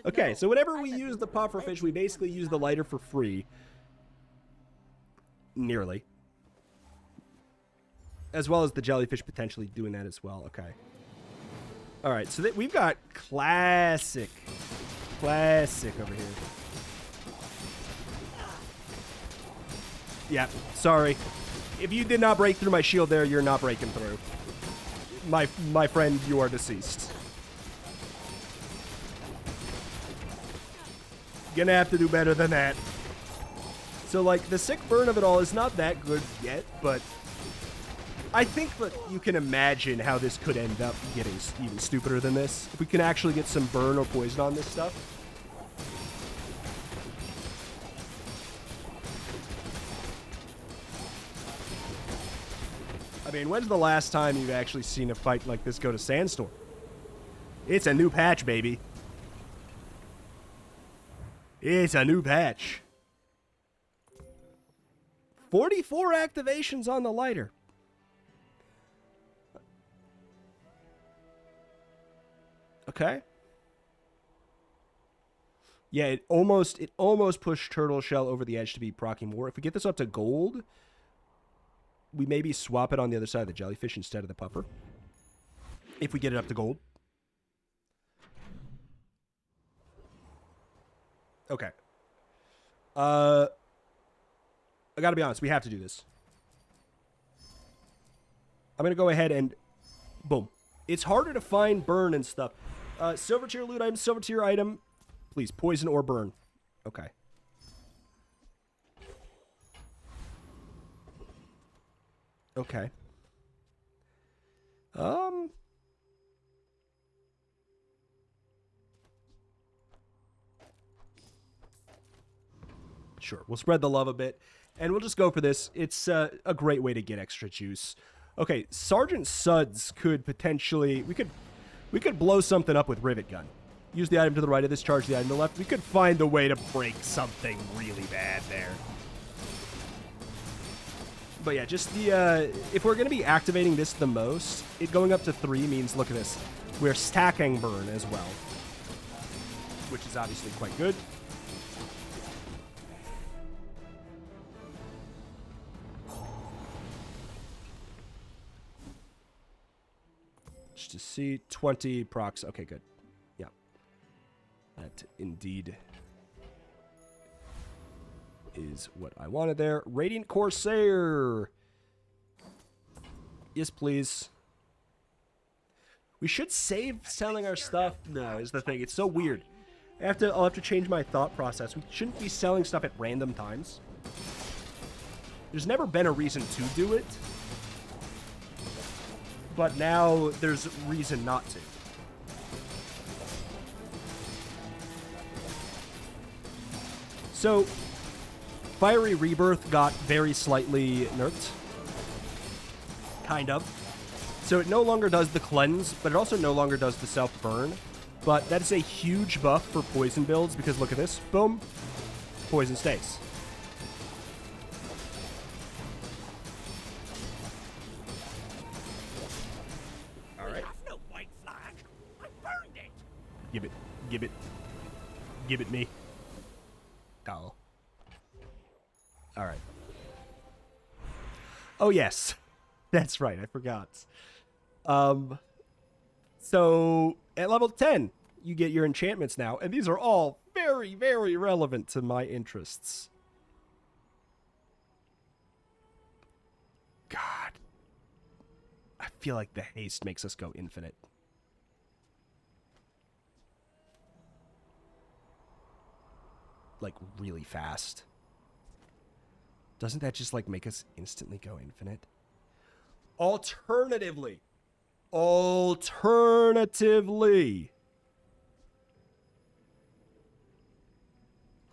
[SPEAKER 1] okay. So whenever we use the pufferfish, we basically use the lighter for free. Nearly. As well as the jellyfish potentially doing that as well. Okay. All right. So we've got classic over here. Yeah. Sorry. If you did not break through my shield there, you're not breaking through. My friend, you are deceased. Gonna have to do better than that. So, like, the sick burn of it all is not that good yet, but I think that you can imagine how this could end up getting even stupider than this. If we can actually get some burn or poison on this stuff. I mean, when's the last time you've actually seen a fight like this go to Sandstorm? It's a new patch, baby. It's a new patch. 44 activations on the lighter. Okay. Yeah, it almost pushed Turtle Shell over the edge to be proccing more. If we get this up to gold, we maybe swap it on the other side of the jellyfish instead of the puffer. If we get it up to gold. Okay. I gotta be honest, we have to do this. I'm gonna go ahead and boom. It's harder to find burn and stuff. Silver tier loot item, silver tier item. Please, poison or burn. Okay. Okay. Sure, we'll spread the love a bit, and we'll just go for this. It's a great way to get extra juice. Okay, Sergeant Suds could potentially... We could blow something up with Rivet Gun. Use the item to the right of this, charge the item to the left. We could find a way to break something really bad there. But yeah, just the... if we're going to be activating this the most, it going up to 3 means, look at this, we're stacking burn as well. Which is obviously quite good. Just to see 20 procs. Okay, good. Yeah. That indeed is what I wanted there. Radiant Corsair. Yes, please. We should save selling our stuff. No, is the thing. It's so weird. I'll have to change my thought process. We shouldn't be selling stuff at random times. There's never been a reason to do it. but now there's reason not to. So, Fiery Rebirth got very slightly nerfed. Kind of. So it no longer does the cleanse, but it also no longer does the self-burn. But that is a huge buff for poison builds, because look at this. Boom. Poison stays. Alright.
[SPEAKER 4] No white flag. I burned it.
[SPEAKER 1] Give it. Give it. Give it me. Oh. Alright. Oh, yes. That's right. I forgot. So, at level 10, you get your enchantments now. And these are all very, very relevant to my interests. God. I feel like the haste makes us go infinite. Like, really fast. Doesn't that just, like, make us instantly go infinite? Alternatively,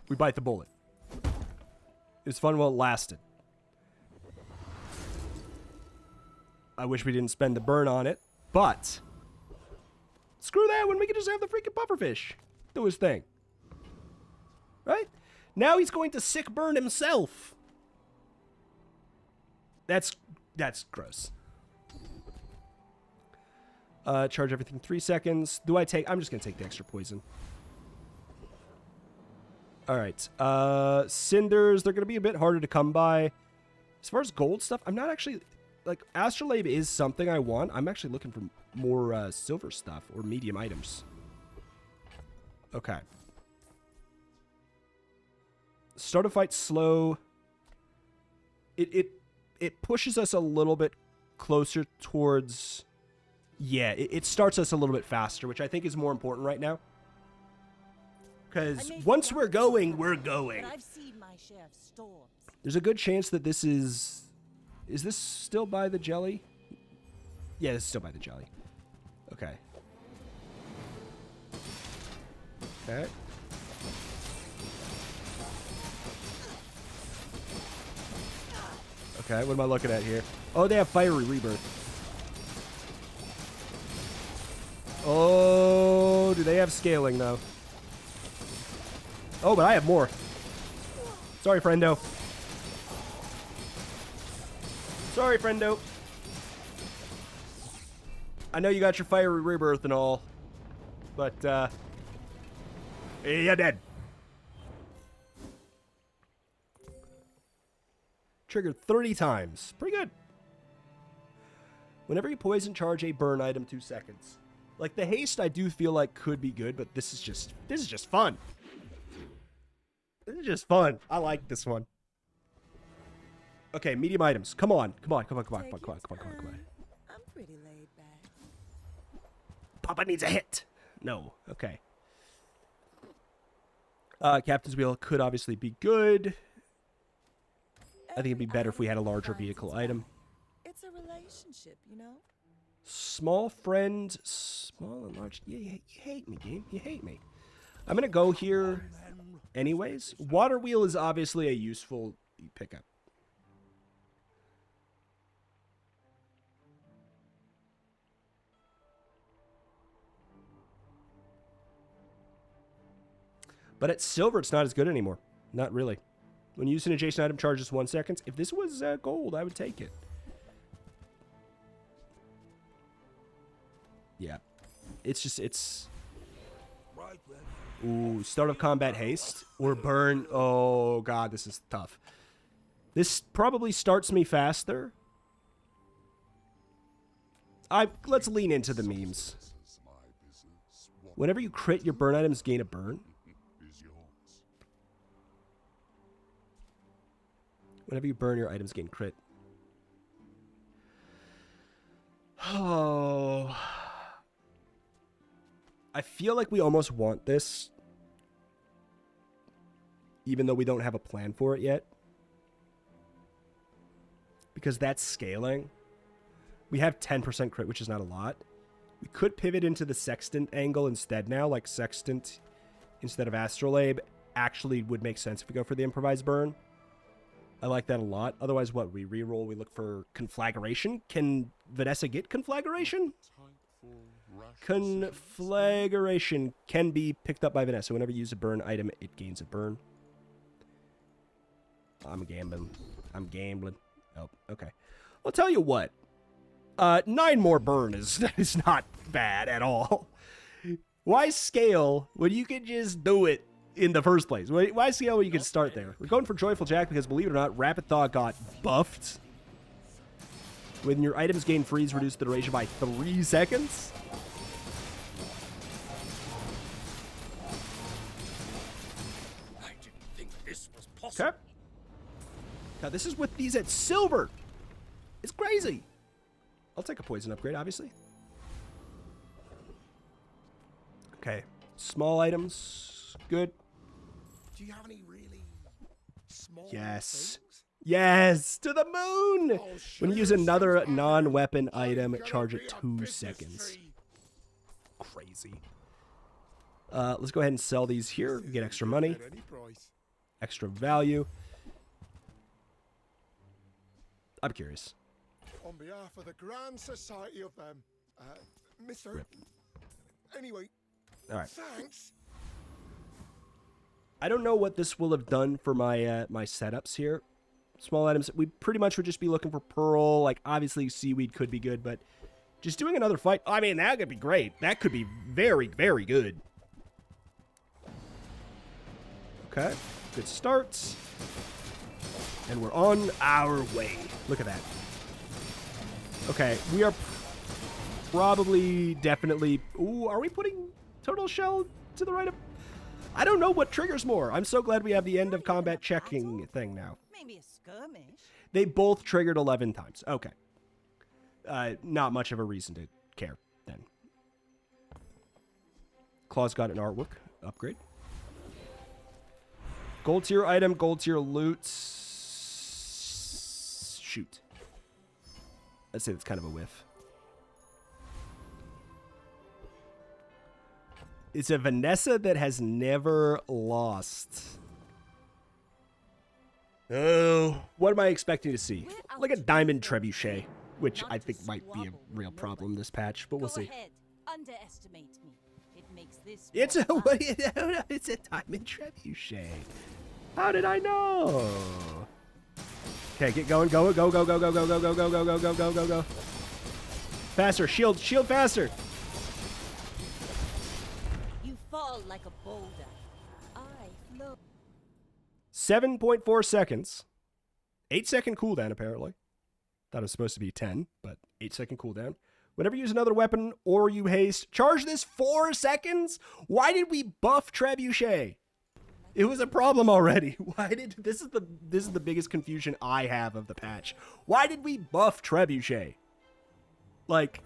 [SPEAKER 1] we bite the bullet. It was fun while it lasted. I wish we didn't spend the burn on it, but screw that when we can just have the freaking pufferfish do his thing. Right? Now he's going to sick burn himself. That's gross. Charge everything 3 seconds. Do I take... I'm just going to take the extra poison. Alright. Cinders, they're going to be a bit harder to come by. As far as gold stuff, I'm not actually... Like, Astrolabe is something I want. I'm actually looking for more silver stuff or medium items. Okay. Start a fight slow. It pushes us a little bit closer towards... Yeah, it starts us a little bit faster, which I think is more important right now. Because once we're going, we're going.
[SPEAKER 2] But I've seen my share of storms.
[SPEAKER 1] There's a good chance that this is... Is this still by the jelly? Yeah, this is still by the jelly. Okay. Okay. Okay, what am I looking at here? Oh, they have Fiery Rebirth. Oh, do they have scaling, though? Oh, but I have more. Sorry, friendo. Sorry, friendo. I know you got your Fiery Rebirth and all, but, you're dead. Triggered 30 times. Pretty good. Whenever you poison, charge a burn item 2 seconds. Like, the haste I do feel like could be good, but this is just fun. This is just fun. I like this one. Okay, medium items. Come on. Come on.
[SPEAKER 2] I'm pretty laid back.
[SPEAKER 1] Papa needs a hit. No. Okay. Captain's Wheel could obviously be good. I think it'd be better if we had a larger vehicle item.
[SPEAKER 2] It's a relationship, you know?
[SPEAKER 1] Small friend, small and large. You hate me, game. You hate me. I'm going to go here anyways. Water Wheel is obviously a useful pickup. But at silver, it's not as good anymore. Not really. When you use an adjacent item, charges 1 second. If this was gold, I would take it. Yeah. It's just, it's... Ooh, start of combat haste. Or burn. Oh, God, this is tough. This probably starts me faster. Let's lean into the memes. Whenever you crit, your burn items gain a burn. Whenever you burn, your items gain crit. Oh. I feel like we almost want this. Even though we don't have a plan for it yet. Because that's scaling. We have 10% crit, which is not a lot. We could pivot into the Sextant angle instead now, like Sextant instead of Astrolabe actually would make sense if we go for the Improvised Burn. I like that a lot. Otherwise, what? We reroll, we look for Conflagration. Can Vanessa get Conflagration? Conflagration can be picked up by Vanessa. Whenever you use a burn item, it gains a burn. I'm gambling. Oh, okay. I'll tell you what. 9 more burn is not bad at all. Why scale when you can just do it in the first place? Why scale when you can start there? We're going for Joyful Jack because, believe it or not, Rapid Thaw got buffed. When your items gain freeze, reduce the duration by 3 seconds.
[SPEAKER 4] I didn't think this was possible.
[SPEAKER 1] Okay. Now, this is with these at silver. It's crazy. I'll take a poison upgrade, obviously. Okay. Small items. Good.
[SPEAKER 4] Do you have any really small
[SPEAKER 1] Yes.
[SPEAKER 4] things?
[SPEAKER 1] Yes! To the moon!
[SPEAKER 4] Oh,
[SPEAKER 1] When you use
[SPEAKER 4] sure,
[SPEAKER 1] another
[SPEAKER 4] sounds
[SPEAKER 1] non-weapon
[SPEAKER 4] I'm
[SPEAKER 1] item,
[SPEAKER 4] gonna
[SPEAKER 1] charge
[SPEAKER 4] be
[SPEAKER 1] it
[SPEAKER 4] a
[SPEAKER 1] 2
[SPEAKER 4] business
[SPEAKER 1] seconds.
[SPEAKER 4] tree.
[SPEAKER 1] Crazy. Let's go ahead and sell these here. Get extra money.
[SPEAKER 4] At any price.
[SPEAKER 1] Extra value. I'm curious.
[SPEAKER 4] On behalf of the Grand Society of them, Mr.
[SPEAKER 1] Rip.
[SPEAKER 4] Anyway,
[SPEAKER 1] All right.
[SPEAKER 4] thanks.
[SPEAKER 1] I don't know what this will have done for my my setups here. Small items. We pretty much would just be looking for Pearl. Like, obviously, Seaweed could be good, but just doing another fight. I mean, that could be great. That could be very, very good. Okay. Good starts. And we're on our way. Look at that. Okay. We are probably, definitely... Ooh, are we putting Total Shell to the right of... I don't know what triggers more. I'm so glad we have the end of combat checking thing now.
[SPEAKER 2] Maybe a skirmish.
[SPEAKER 1] They both triggered 11 times. Okay. Not much of a reason to care then. Claw's got an artwork upgrade. Gold tier item, gold tier loot. Shoot. I'd say that's kind of a whiff. It's a Vanessa that has never lost. Oh, what am I expecting to see? Like a diamond trebuchet, which I think might be a real problem this patch, but we'll see.
[SPEAKER 2] Go ahead. Underestimate me. It makes this
[SPEAKER 1] It's
[SPEAKER 2] more
[SPEAKER 1] a
[SPEAKER 2] fun.
[SPEAKER 1] it's a diamond trebuchet. How did I know? Okay, get going, go, go, go, go, go, go, go, go, go, go, go, go, go, go, go. Faster, shield, shield faster.
[SPEAKER 2] You fall like a boulder. I float.
[SPEAKER 1] 7.4 seconds. 8-second cooldown, apparently. Thought it was supposed to be 10, but 8-second cooldown. Whenever you use another weapon or you haste, charge this 4 seconds? Why did we buff Trebuchet? It was a problem already. Why did this is the biggest confusion I have of the patch. Why did we buff Trebuchet? Like,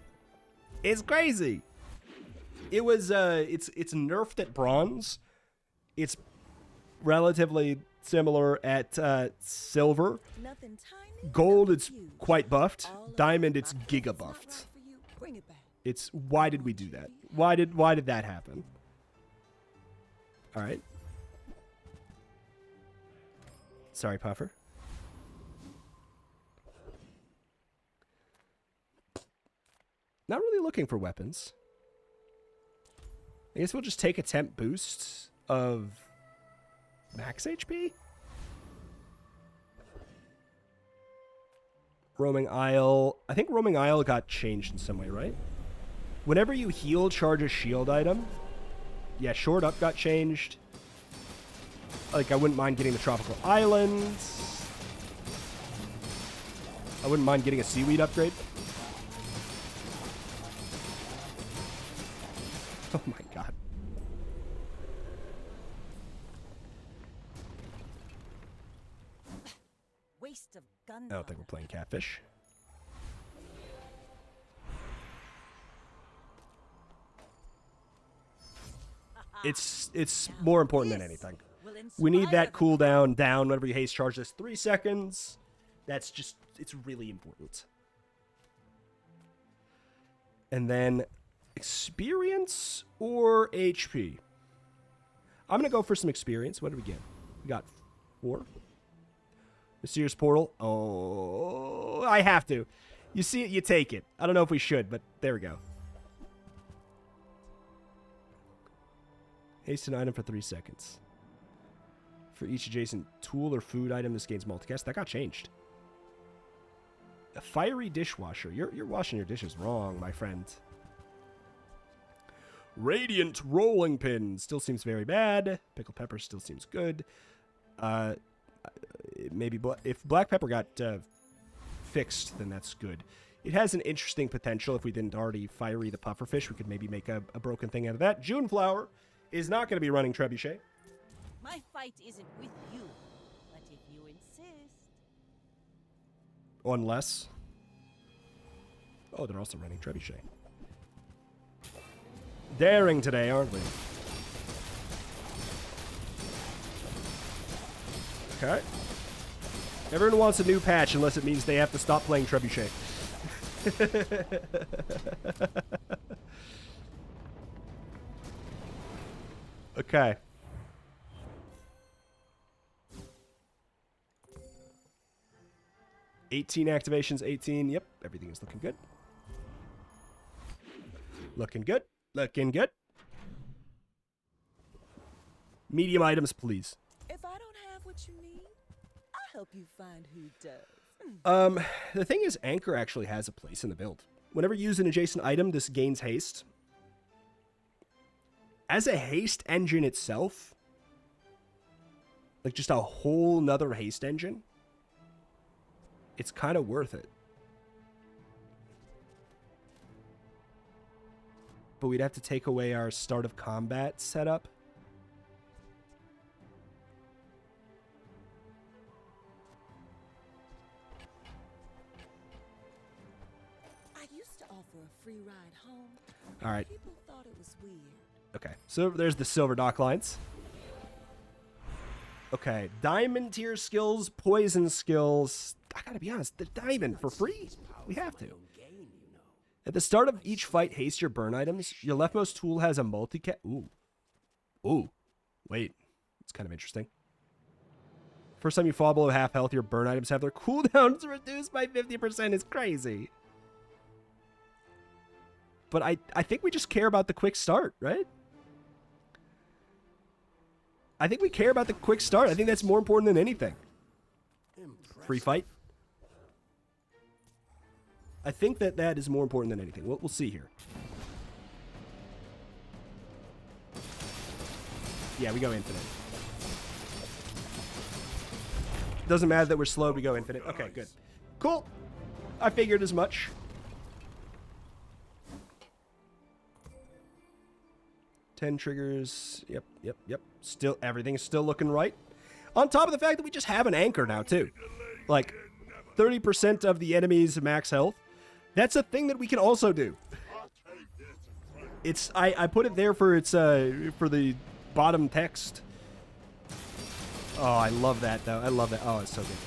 [SPEAKER 1] it's crazy. It was it's nerfed at bronze. It's relatively similar at silver.
[SPEAKER 2] Nothing tiny.
[SPEAKER 1] Gold,
[SPEAKER 2] nothing
[SPEAKER 1] it's
[SPEAKER 2] huge.
[SPEAKER 1] quite buffed.
[SPEAKER 2] All of
[SPEAKER 1] Diamond,
[SPEAKER 2] my
[SPEAKER 1] it's
[SPEAKER 2] friends
[SPEAKER 1] giga
[SPEAKER 2] not
[SPEAKER 1] buffed.
[SPEAKER 2] right for you. Bring it back.
[SPEAKER 1] It's why did we do that? Why did that happen? All right. Sorry, Puffer. Not really looking for weapons. I guess we'll just take a temp boost of max HP. Roaming Isle. I think Roaming Isle got changed in some way, right? Whenever you heal, charge a shield item. Yeah, Short Up got changed. Like, I wouldn't mind getting the Tropical Islands. I wouldn't mind getting a Seaweed upgrade. Oh my god.
[SPEAKER 2] Waste of gun.
[SPEAKER 1] I don't think we're playing Catfish. It's more important than anything. We need that cooldown down whenever you haste charge this 3 seconds. That's just, it's really important. And then experience or HP? I'm going to go for some experience. What did we get? We got 4. Mysterious Portal. Oh, I have to. You see it, you take it. I don't know if we should, but there we go. Haste an item for 3 seconds. For each adjacent tool or food item, this gains multicast. That got changed. A fiery dishwasher. You're washing your dishes wrong, my friend. Radiant rolling pin. Still seems very bad. Pickled pepper still seems good. Maybe if black pepper got fixed, then that's good. It has an interesting potential. If we didn't already fiery the pufferfish, we could maybe make a broken thing out of that. Juneflower is not going to be running Trebuchet.
[SPEAKER 2] My fight isn't with you, but if you insist.
[SPEAKER 1] Unless... Oh, they're also running Trebuchet. Daring today, aren't we? Okay. Everyone wants a new patch unless it means they have to stop playing Trebuchet. Okay. $18 activations, 18. Yep, everything is looking good. Looking good. Looking good. Medium items, please.
[SPEAKER 3] If I don't have what you need, I'll help you find who does.
[SPEAKER 1] The thing is, Anchor actually has a place in the build. Whenever you use an adjacent item, this gains haste. As a haste engine itself, like just a whole nother haste engine, it's kind of worth it. But we'd have to take away our start of combat setup.
[SPEAKER 3] I used to offer a free ride home.
[SPEAKER 1] All right.
[SPEAKER 3] People thought it was weird.
[SPEAKER 1] Okay, so there's the silver dock lines. Okay, diamond tier skills, poison skills. I gotta be honest, the diamond for free? We have to. At the start of each fight, haste your burn items. Your leftmost tool has a multi-cat. Ooh. Ooh. Wait. It's kind of interesting. First time you fall below half health, your burn items have their cooldowns reduced by 50%. Is crazy. But I think we just care about the quick start, right? I think we care about the quick start. I think that's more important than anything. Free fight. I think that is more important than anything. We'll see here. Yeah, we go infinite. Doesn't matter that we're slow, we go infinite. Okay, good. Cool. I figured as much. Ten triggers. Yep. Still, everything's still looking right. On top of the fact that we just have an anchor now, too. Like, 30% of the enemy's max health. That's a thing that we can also do. It's I put it there for its for the bottom text. Oh, I love that though. I love that. Oh, it's so good.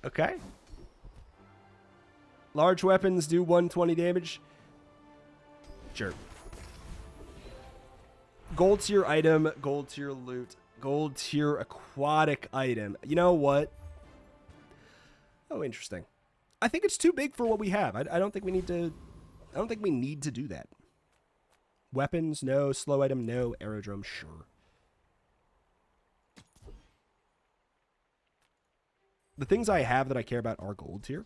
[SPEAKER 1] Okay. Large weapons do 120 damage. Sure. Gold tier item, gold tier loot, gold tier aquatic item. You know what? Oh, interesting. I think it's too big for what we have. I don't think we need to. I don't think we need to do that. Weapons, no. Slow item, no. Aerodrome, sure. The things I have that I care about are gold tier.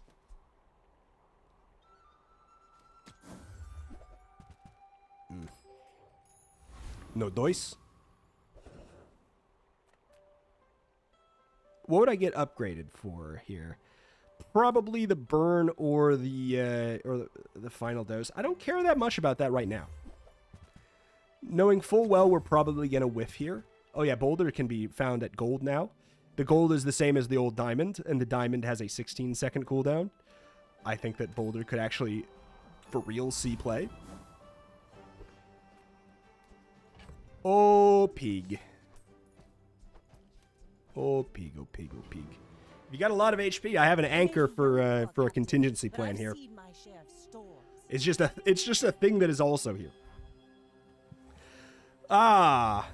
[SPEAKER 1] No dice. What would I get upgraded for here? Probably the burn or the final dose. I don't care that much about that right now. Knowing full well we're probably gonna whiff here. Oh yeah, boulder can be found at gold now. The gold is the same as the old diamond, and the diamond has a 16-second cooldown. I think that boulder could actually, for real, see play. Oh, pig. Oh, pig, oh, pig, oh, pig. If you got a lot of HP, I have an anchor for a contingency plan here. It's just a thing that is also here. Ah.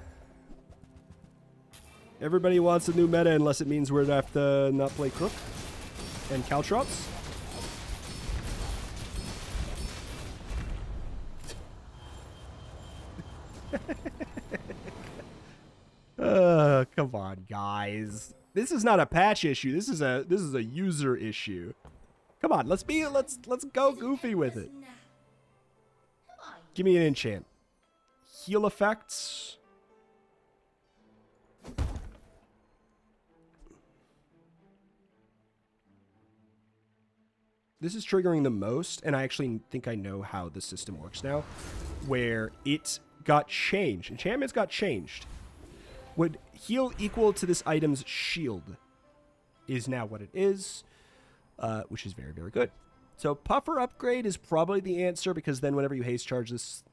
[SPEAKER 1] Everybody wants a new meta unless it means we're gonna have to not play Crook and Caltrops. Come on, guys. This is not a patch issue. This is a user issue. Come on, let's go goofy with it. Give me an enchant. Heal effects. This is triggering the most, and I actually think I know how the system works now, where it got changed. Enchantments got changed. Would heal equal to this item's shield is now what it is, which is very, very good. So Puffer upgrade is probably the answer, because then whenever you haste charge this,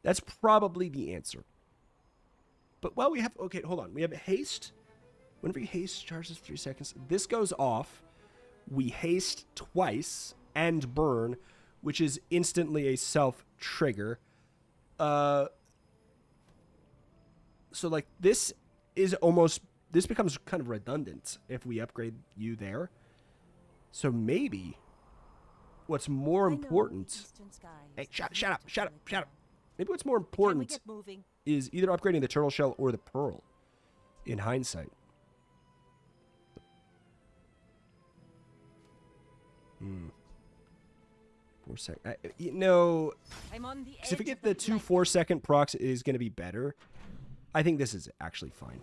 [SPEAKER 1] that's probably the answer. But, well, we have, okay, hold on. We have haste. Whenever you haste charge this 3 seconds, this goes off. We haste twice and burn, which is instantly a self-trigger. So, like, this is almost... This becomes kind of redundant if we upgrade you there. So maybe what's more important... Hey, shut up. Maybe what's more important is either upgrading the turtle shell or the pearl, in hindsight. 4 seconds. You know, because if we get the 2 4-second procs, it is going to be better. I think this is actually fine.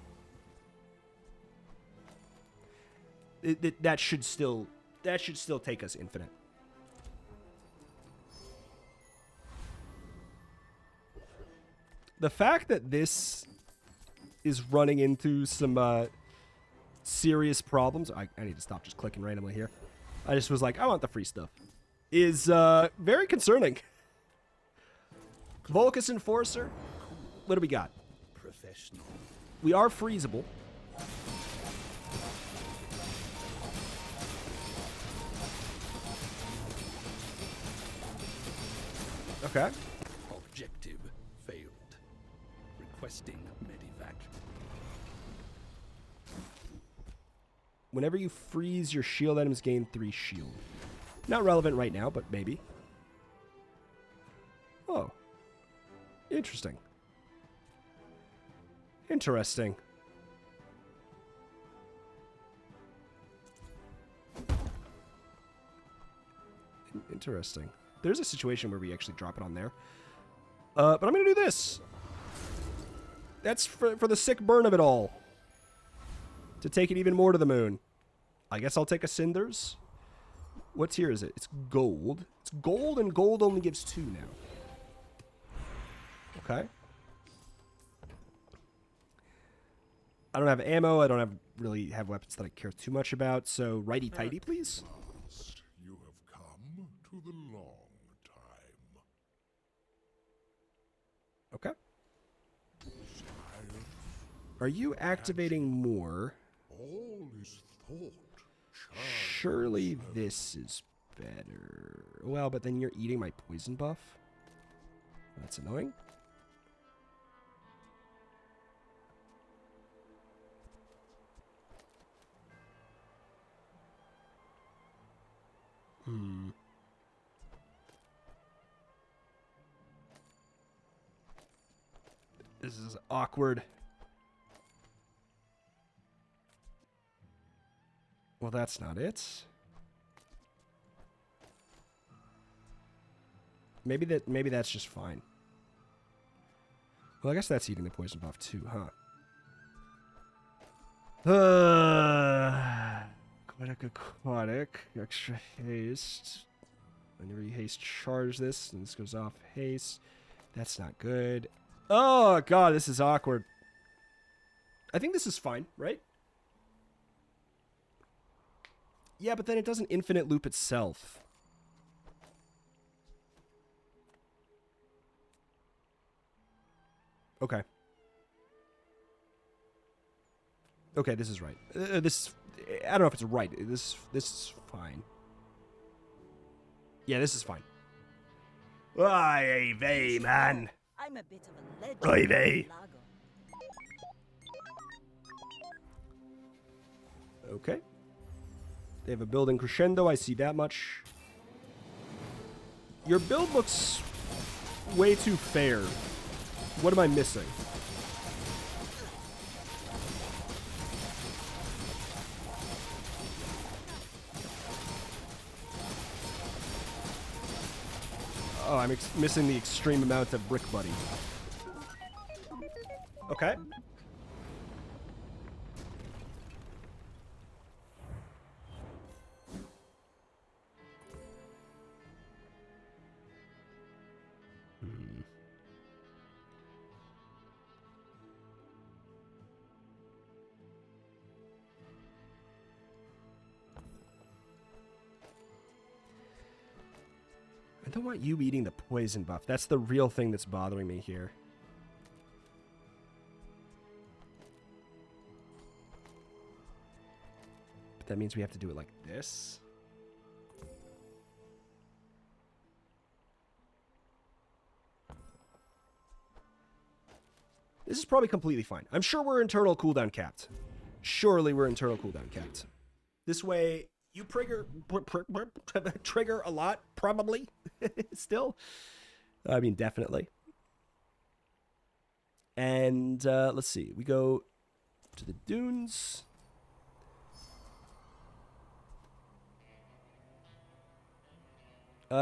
[SPEAKER 1] That should still take us infinite. The fact that this is running into some serious problems. I need to stop just clicking randomly here. I just was like, I want the free stuff. Is very concerning. Volcus Enforcer. What do we got?
[SPEAKER 4] Professional.
[SPEAKER 1] We are freezable. Okay.
[SPEAKER 4] Objective failed. Requesting medivac.
[SPEAKER 1] Whenever you freeze, your shield items gain 3 shield. Not relevant right now, but maybe. Oh. Interesting. Interesting. Interesting. There's a situation where we actually drop it on there. But I'm going to do this. That's for the sick burn of it all. To take it even more to the moon. I guess I'll take a Cinders. What tier is it? It's gold. It's gold, and gold only gives 2 now. Okay. I don't have ammo. I don't really have weapons that I care too much about. So righty-tighty, please.
[SPEAKER 4] You have come to the long time.
[SPEAKER 1] Okay. Are you activating more?
[SPEAKER 4] All is thought.
[SPEAKER 1] Surely this is better. Well, but then you're eating my poison buff. That's annoying. This is awkward. Well, that's not it. Maybe that's just fine. Well, I guess that's eating the poison buff too, huh? Aquatic, extra haste. Whenever you haste charge this, and this goes off haste. That's not good. Oh god, this is awkward. I think this is fine, right? Yeah, but then it doesn't infinite loop itself. Okay. Okay, this is right. This, I don't know if it's right. This is fine. Yeah, this is fine. Oy vey, man.
[SPEAKER 2] I'm a bit of a legend.
[SPEAKER 1] Oy vey. Okay. They have a building crescendo. I see that much. Your build looks way too fair. What am I missing? Oh, I'm missing the extreme amount of brick buddy. Okay. I don't want you eating the poison buff. That's the real thing that's bothering me here. But that means we have to do it like this. This is probably completely fine. I'm sure we're internal cooldown capped. Surely we're internal cooldown capped. This way, you trigger a lot, probably. Still. I mean, definitely. And let's see. We go to the dunes. Do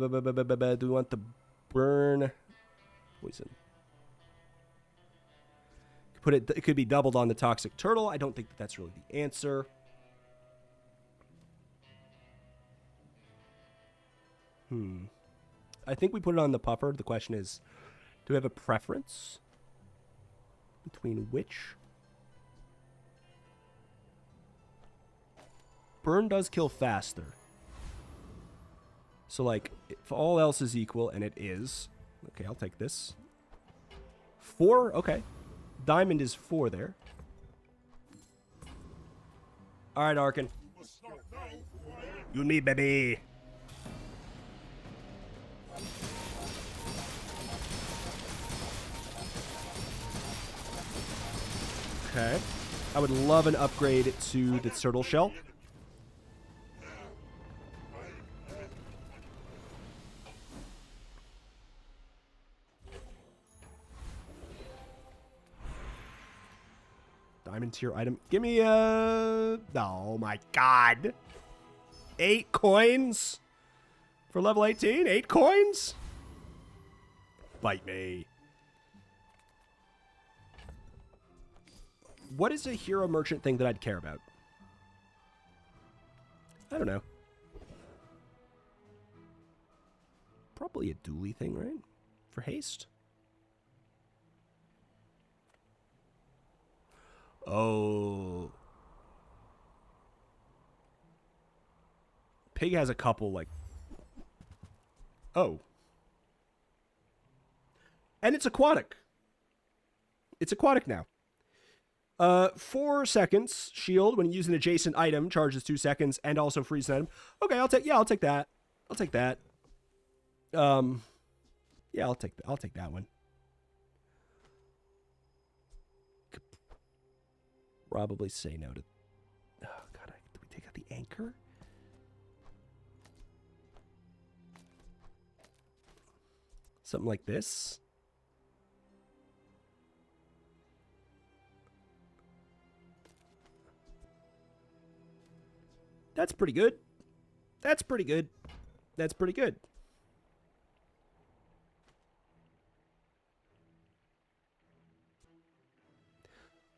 [SPEAKER 1] we want the burn poison? It could be doubled on the toxic turtle. I don't think that's really the answer. I think we put it on the puffer. The question is, do we have a preference between which? Burn does kill faster. So, like, if all else is equal, and it is. Okay, I'll take this. 4? Okay. Diamond is 4 there. Alright, Arkin. You and me, baby. Okay. I would love an upgrade to the turtle shell. Diamond tier item. Give me a... Oh my god. 8 coins? For level 18? 8 coins? Bite me. What is a hero merchant thing that I'd care about? I don't know. Probably a dually thing, right? For haste? Oh. Pig has a couple, like... Oh. And it's aquatic. It's aquatic now. 4 seconds shield when you use an adjacent item, charges 2 seconds, and also freeze an item. Okay, I'll take that. I'll take that. Yeah, I'll take that one. Could probably say no to... Oh, God, did we take out the anchor? Something like this. That's pretty good. That's pretty good. That's pretty good.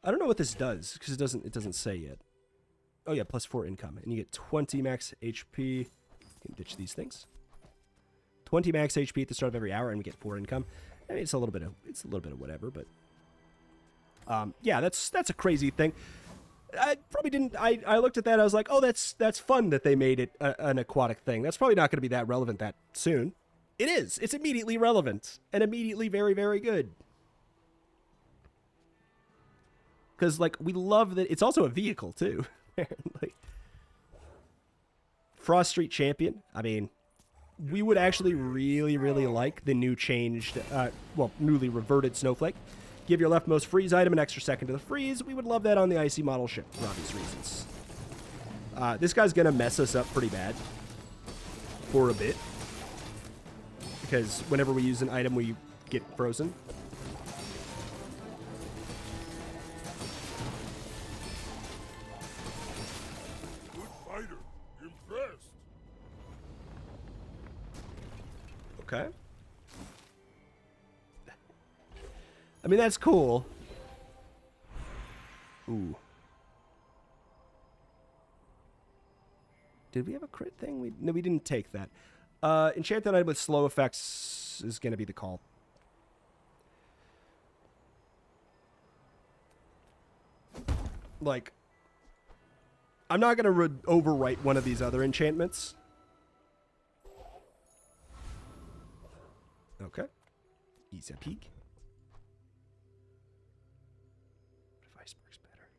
[SPEAKER 1] I don't know what this does because it doesn't say yet. Oh yeah, plus 4 income, and you get 20 max HP. You can ditch these things. 20 max HP at the start of every hour, and we get 4 income. I mean, it's a little bit of whatever, but yeah, that's a crazy thing. I probably didn't. I looked at that. I was like, oh, that's fun that they made it an aquatic thing. That's probably not going to be that relevant that soon. It is. It's immediately relevant and immediately very, very good. Because, like, we love that it's also a vehicle, too. Apparently. Frost Street Champion. I mean, we would actually really, really like the new changed, well, newly reverted Snowflake. Give your leftmost freeze item an extra second to the freeze. We would love that on the Icy model ship for obvious reasons. This guy's going to mess us up pretty bad for a bit. Because whenever we use an item, we get frozen.
[SPEAKER 4] Good fighter. Impressed.
[SPEAKER 1] Okay. I mean, that's cool. Ooh. Did we have a crit thing? No, we didn't take that. Enchanted item with slow effects is going to be the call. Like, I'm not going to overwrite one of these other enchantments. Okay. Easy peek. What if Iceberg's better?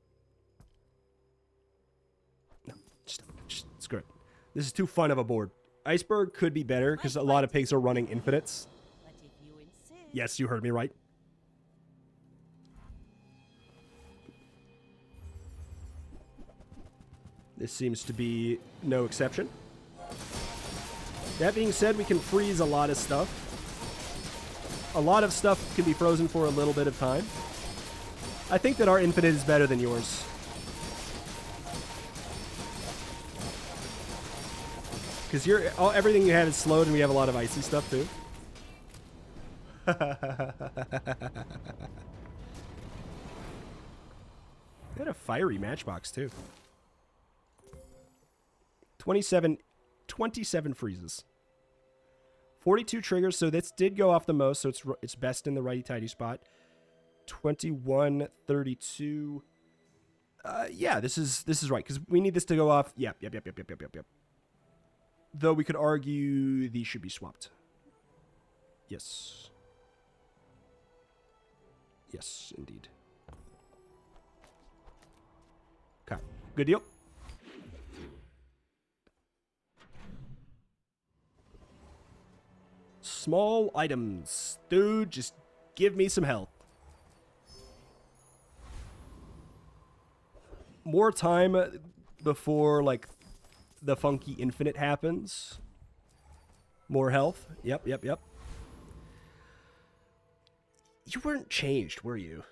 [SPEAKER 1] No, just screw it. This is too fun of a board. Iceberg could be better because a lot of pigs are running infinites.
[SPEAKER 2] But if you insist.
[SPEAKER 1] Yes, you heard me right. This seems to be no exception. That being said, we can freeze a lot of stuff. A lot of stuff can be frozen for a little bit of time. I think that our infinite is better than yours. Because everything you have is slowed and we have a lot of icy stuff too. They had a fiery matchbox too. 27 freezes. 42 triggers, so this did go off the most, so it's best in the righty-tighty spot. 21, 32. Yeah, this is right, because we need this to go off. Yep. Though we could argue these should be swapped. Yes. Yes, indeed. Okay, good deal. Small items. Dude, just give me some health. More time before, like, the funky infinite happens. More health. Yep. You weren't changed, were you?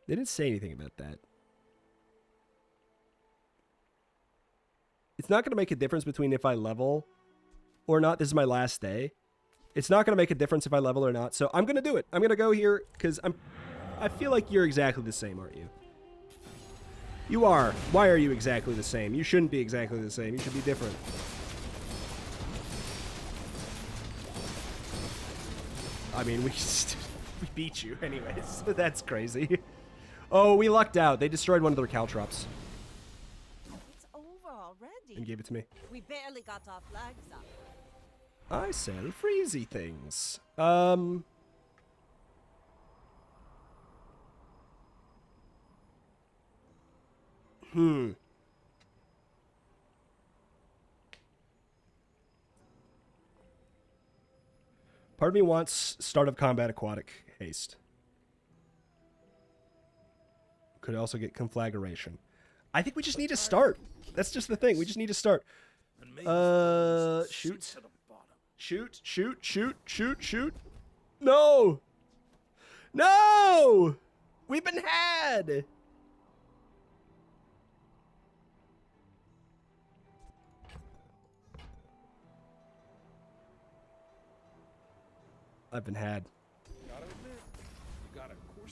[SPEAKER 1] They didn't say anything about that. It's not going to make a difference between if I level or not. This is my last day. It's not going to make a difference if I level or not, so I'm going to do it. I'm going to go here, because I feel like you're exactly the same, aren't you? You are. Why are you exactly the same? You shouldn't be exactly the same. You should be different. I mean, we beat you anyways. That's crazy. Oh, we lucked out. They destroyed one of their caltrops.
[SPEAKER 2] It's over already.
[SPEAKER 1] And gave it to me.
[SPEAKER 2] We barely got our flags up.
[SPEAKER 1] I sell freezy things. Part of me wants start of combat aquatic haste. Could also get conflagration. I think we just need to start. That's just the thing. We just need to start. Shoot. Shoot. No! No! We've been had! I've been had.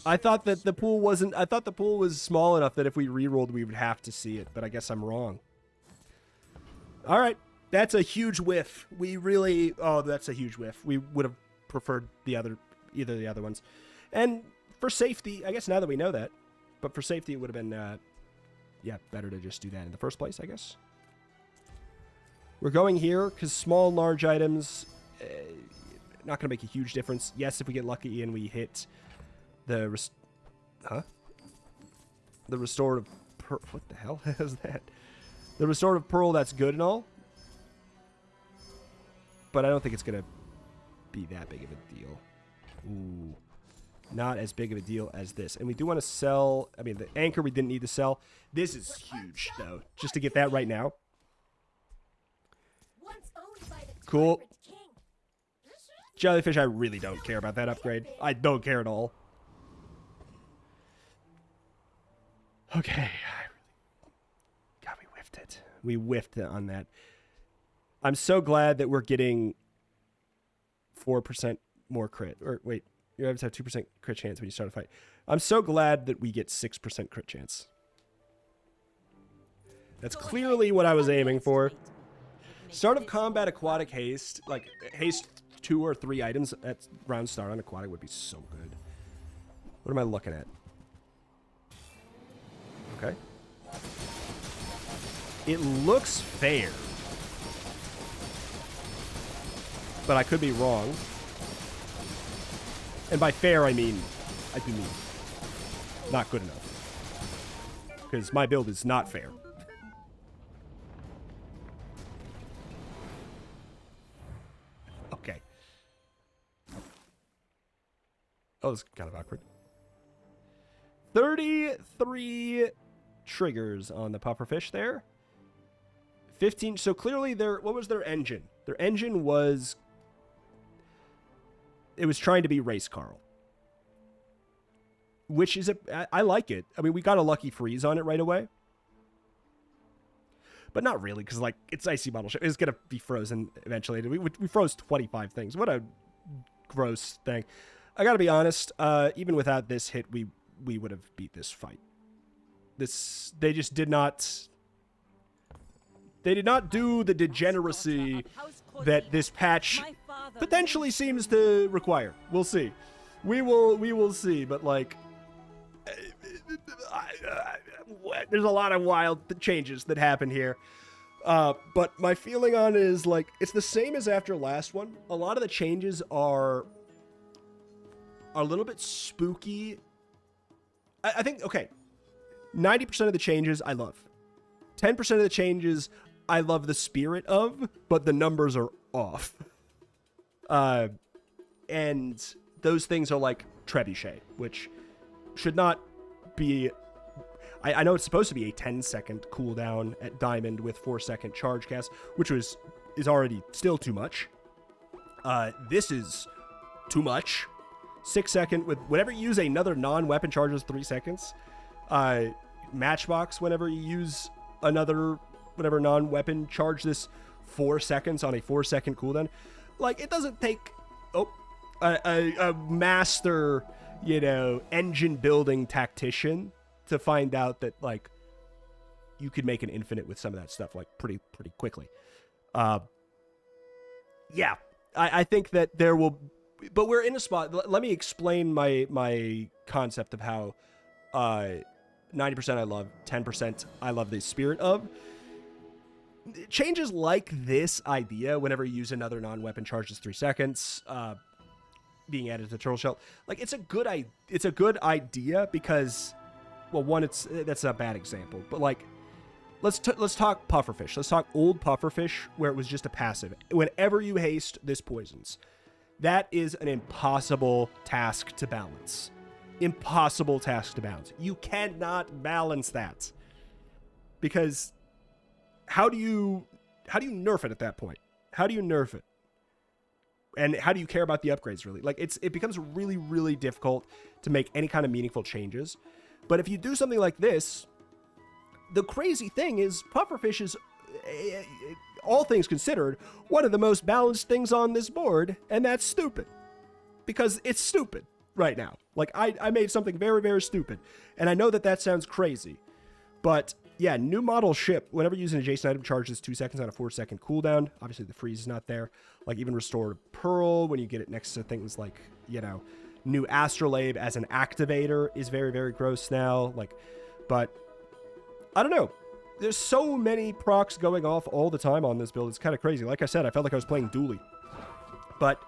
[SPEAKER 1] I thought that the pool wasn't... I thought the pool was small enough that if we rerolled, we would have to see it, but I guess I'm wrong. All right. That's a huge whiff. We really... Oh, that's a huge whiff. We would have preferred either of the other ones. And for safety, I guess now that we know that, but for safety, it would have been, yeah, better to just do that in the first place, I guess. We're going here because small and large items, not going to make a huge difference. Yes, if we get lucky and we hit the... Huh? The restorative pearl. What the hell is that? The restorative pearl, that's good and all. But I don't think it's going to be that big of a deal. Ooh. Not as big of a deal as this. And we do want to sell. I mean, the anchor we didn't need to sell. This is huge, though. Just to get that right now. Cool. Jellyfish, I really don't care about that upgrade. I don't care at all. Okay. God, we whiffed it. We whiffed it on that. I'm so glad that we're getting 4% more crit. Or wait, you have to have 2% crit chance when you start a fight. I'm so glad that we get 6% crit chance. That's clearly what I was aiming for. Start of combat aquatic haste, like haste 2 or 3 items at round start on aquatic would be so good. What am I looking at? Okay. It looks fair. But I could be wrong. And by fair, I mean, I do mean not good enough. Because my build is not fair. Okay. Oh, this is kind of awkward. 33 triggers on the pufferfish there. 15. So clearly, what was their engine? Their engine was... It was trying to be Race Carl. Which is I like it. I mean, we got a lucky freeze on it right away. But not really, because, like, it's icy bottle ship. It's going to be frozen eventually. We froze 25 things. What a gross thing. I got to be honest, even without this hit, we would have beat this fight. They just did not... They did not do the degeneracy that this patch potentially seems to require. We'll see. We will see, but, like... there's a lot of wild changes that happen here. But my feeling on it is, like, it's the same as after last one. A lot of the changes are a little bit spooky. I think, okay, 90% of the changes I love. 10% of the changes I love the spirit of, but the numbers are off. And those things are like Trebuchet, which should not be... I know it's supposed to be a 10-second cooldown at Diamond with 4-second charge cast, which is already still too much. This is too much. 6-second with whenever you use another non-weapon charges 3 seconds. Matchbox, whenever you use another whatever non-weapon charge this 4 seconds on a 4-second cooldown. Like, it doesn't take a master, you know, engine building tactician to find out that, like, you could make an infinite with some of that stuff, like, pretty quickly. Yeah, I think that there will... But we're in a spot... Let me explain my concept of how 90% I love, 10% I love the spirit of. Changes like this idea, whenever you use another non-weapon charges 3 seconds, being added to the turtle shell, like, it's a good idea because, well, one, that's a bad example, but, like, let's talk pufferfish. Let's talk old pufferfish where it was just a passive. Whenever you haste, this poisons. That is an impossible task to balance. Impossible task to balance. You cannot balance that because how do you nerf it at that point? How do you nerf it? And how do you care about the upgrades, really? Like, it becomes really, really difficult to make any kind of meaningful changes. But if you do something like this, the crazy thing is pufferfish is, all things considered, one of the most balanced things on this board, and that's stupid. Because it's stupid right now. Like, I made something very, very stupid. And I know that sounds crazy. But, yeah, new model ship, whenever you use an adjacent item, charges 2 seconds on a 4-second cooldown. Obviously, the freeze is not there. Like, even Restored Pearl, when you get it next to things like, you know, new Astrolabe as an activator is very, very gross now. Like, but, I don't know. There's so many procs going off all the time on this build. It's kind of crazy. Like I said, I felt like I was playing Dooley. But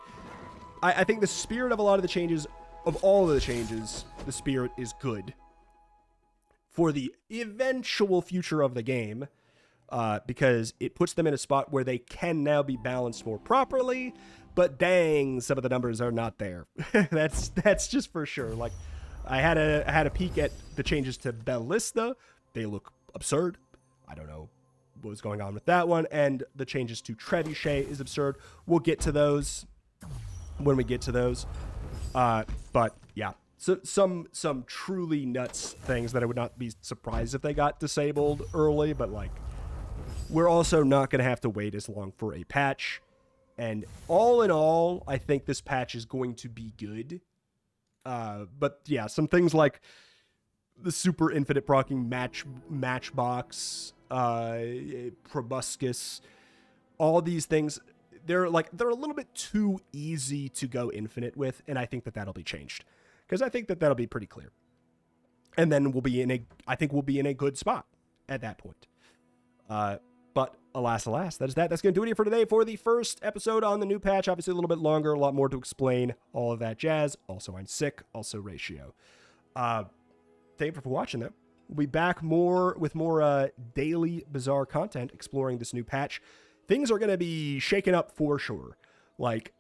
[SPEAKER 1] I think the spirit of a lot of the changes, of all of the changes, the spirit is good. for the eventual future of the game, because it puts them in a spot where they can now be balanced more properly. But dang, some of the numbers are not there. that's just for sure. Like, I had a peek at the changes to Ballista. They look absurd. I don't know what was going on with that one. And the changes to Trebuchet is absurd. We'll get to those when we get to those. But yeah. So some truly nuts things that I would not be surprised if they got disabled early, but like, we're also not going to have to wait as long for a patch. And all in all, I think this patch is going to be good. But yeah, some things like the super infinite proccing matchbox, proboscis, all these things, they're a little bit too easy to go infinite with, and I think that that'll be changed. Because I think that that'll be pretty clear. And then we'll be in a good spot at that point. But alas, that's going to do it here for today for the first episode on the new patch. Obviously a little bit longer, a lot more to explain, all of that jazz. Also, I'm sick. Also, ratio. Thank you for watching, though. We'll be back with more daily Bazaar content exploring this new patch. Things are going to be shaken up for sure. Like,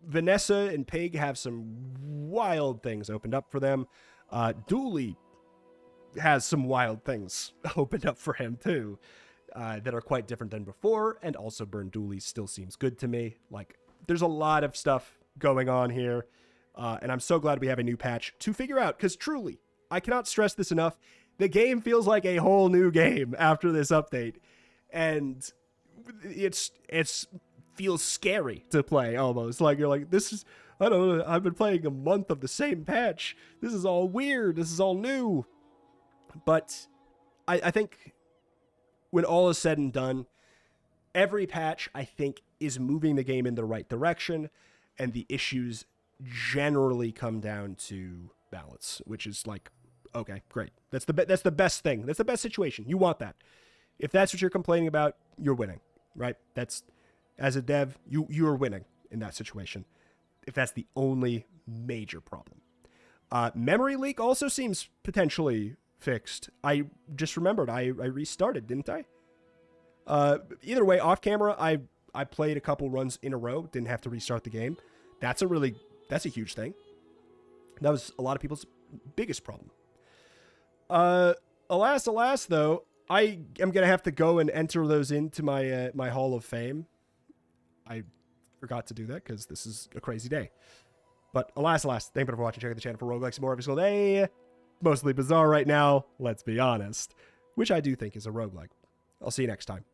[SPEAKER 1] Vanessa and Pig have some wild things opened up for them. Dooley has some wild things opened up for him too, that are quite different than before. And also Burn Dooley still seems good to me. Like, there's a lot of stuff going on here. And I'm so glad we have a new patch to figure out, because truly, I cannot stress this enough. The game feels like a whole new game after this update. And it's feels scary to play almost. Like, you're like, this is, I don't know, I've been playing a month of the same patch. This is all weird. This is all new. But I think when all is said and done, every patch, I think, is moving the game in the right direction, and the issues generally come down to balance, which is like, okay, great. That's the best thing. That's the best situation. You want that. If that's what you're complaining about, you're winning, right? That's, as a dev, you are winning in that situation, if that's the only major problem. Memory leak also seems potentially fixed. I just remembered I restarted, didn't I? Either way, off camera, I played a couple runs in a row, didn't have to restart the game. That's a huge thing. That was a lot of people's biggest problem. Alas, though, I am going to have to go and enter those into my my Hall of Fame. I forgot to do that because this is a crazy day. But alas, thank you for watching. Check out the channel for roguelikes more every single day. Mostly Bazaar right now, let's be honest. Which I do think is a roguelike. I'll see you next time.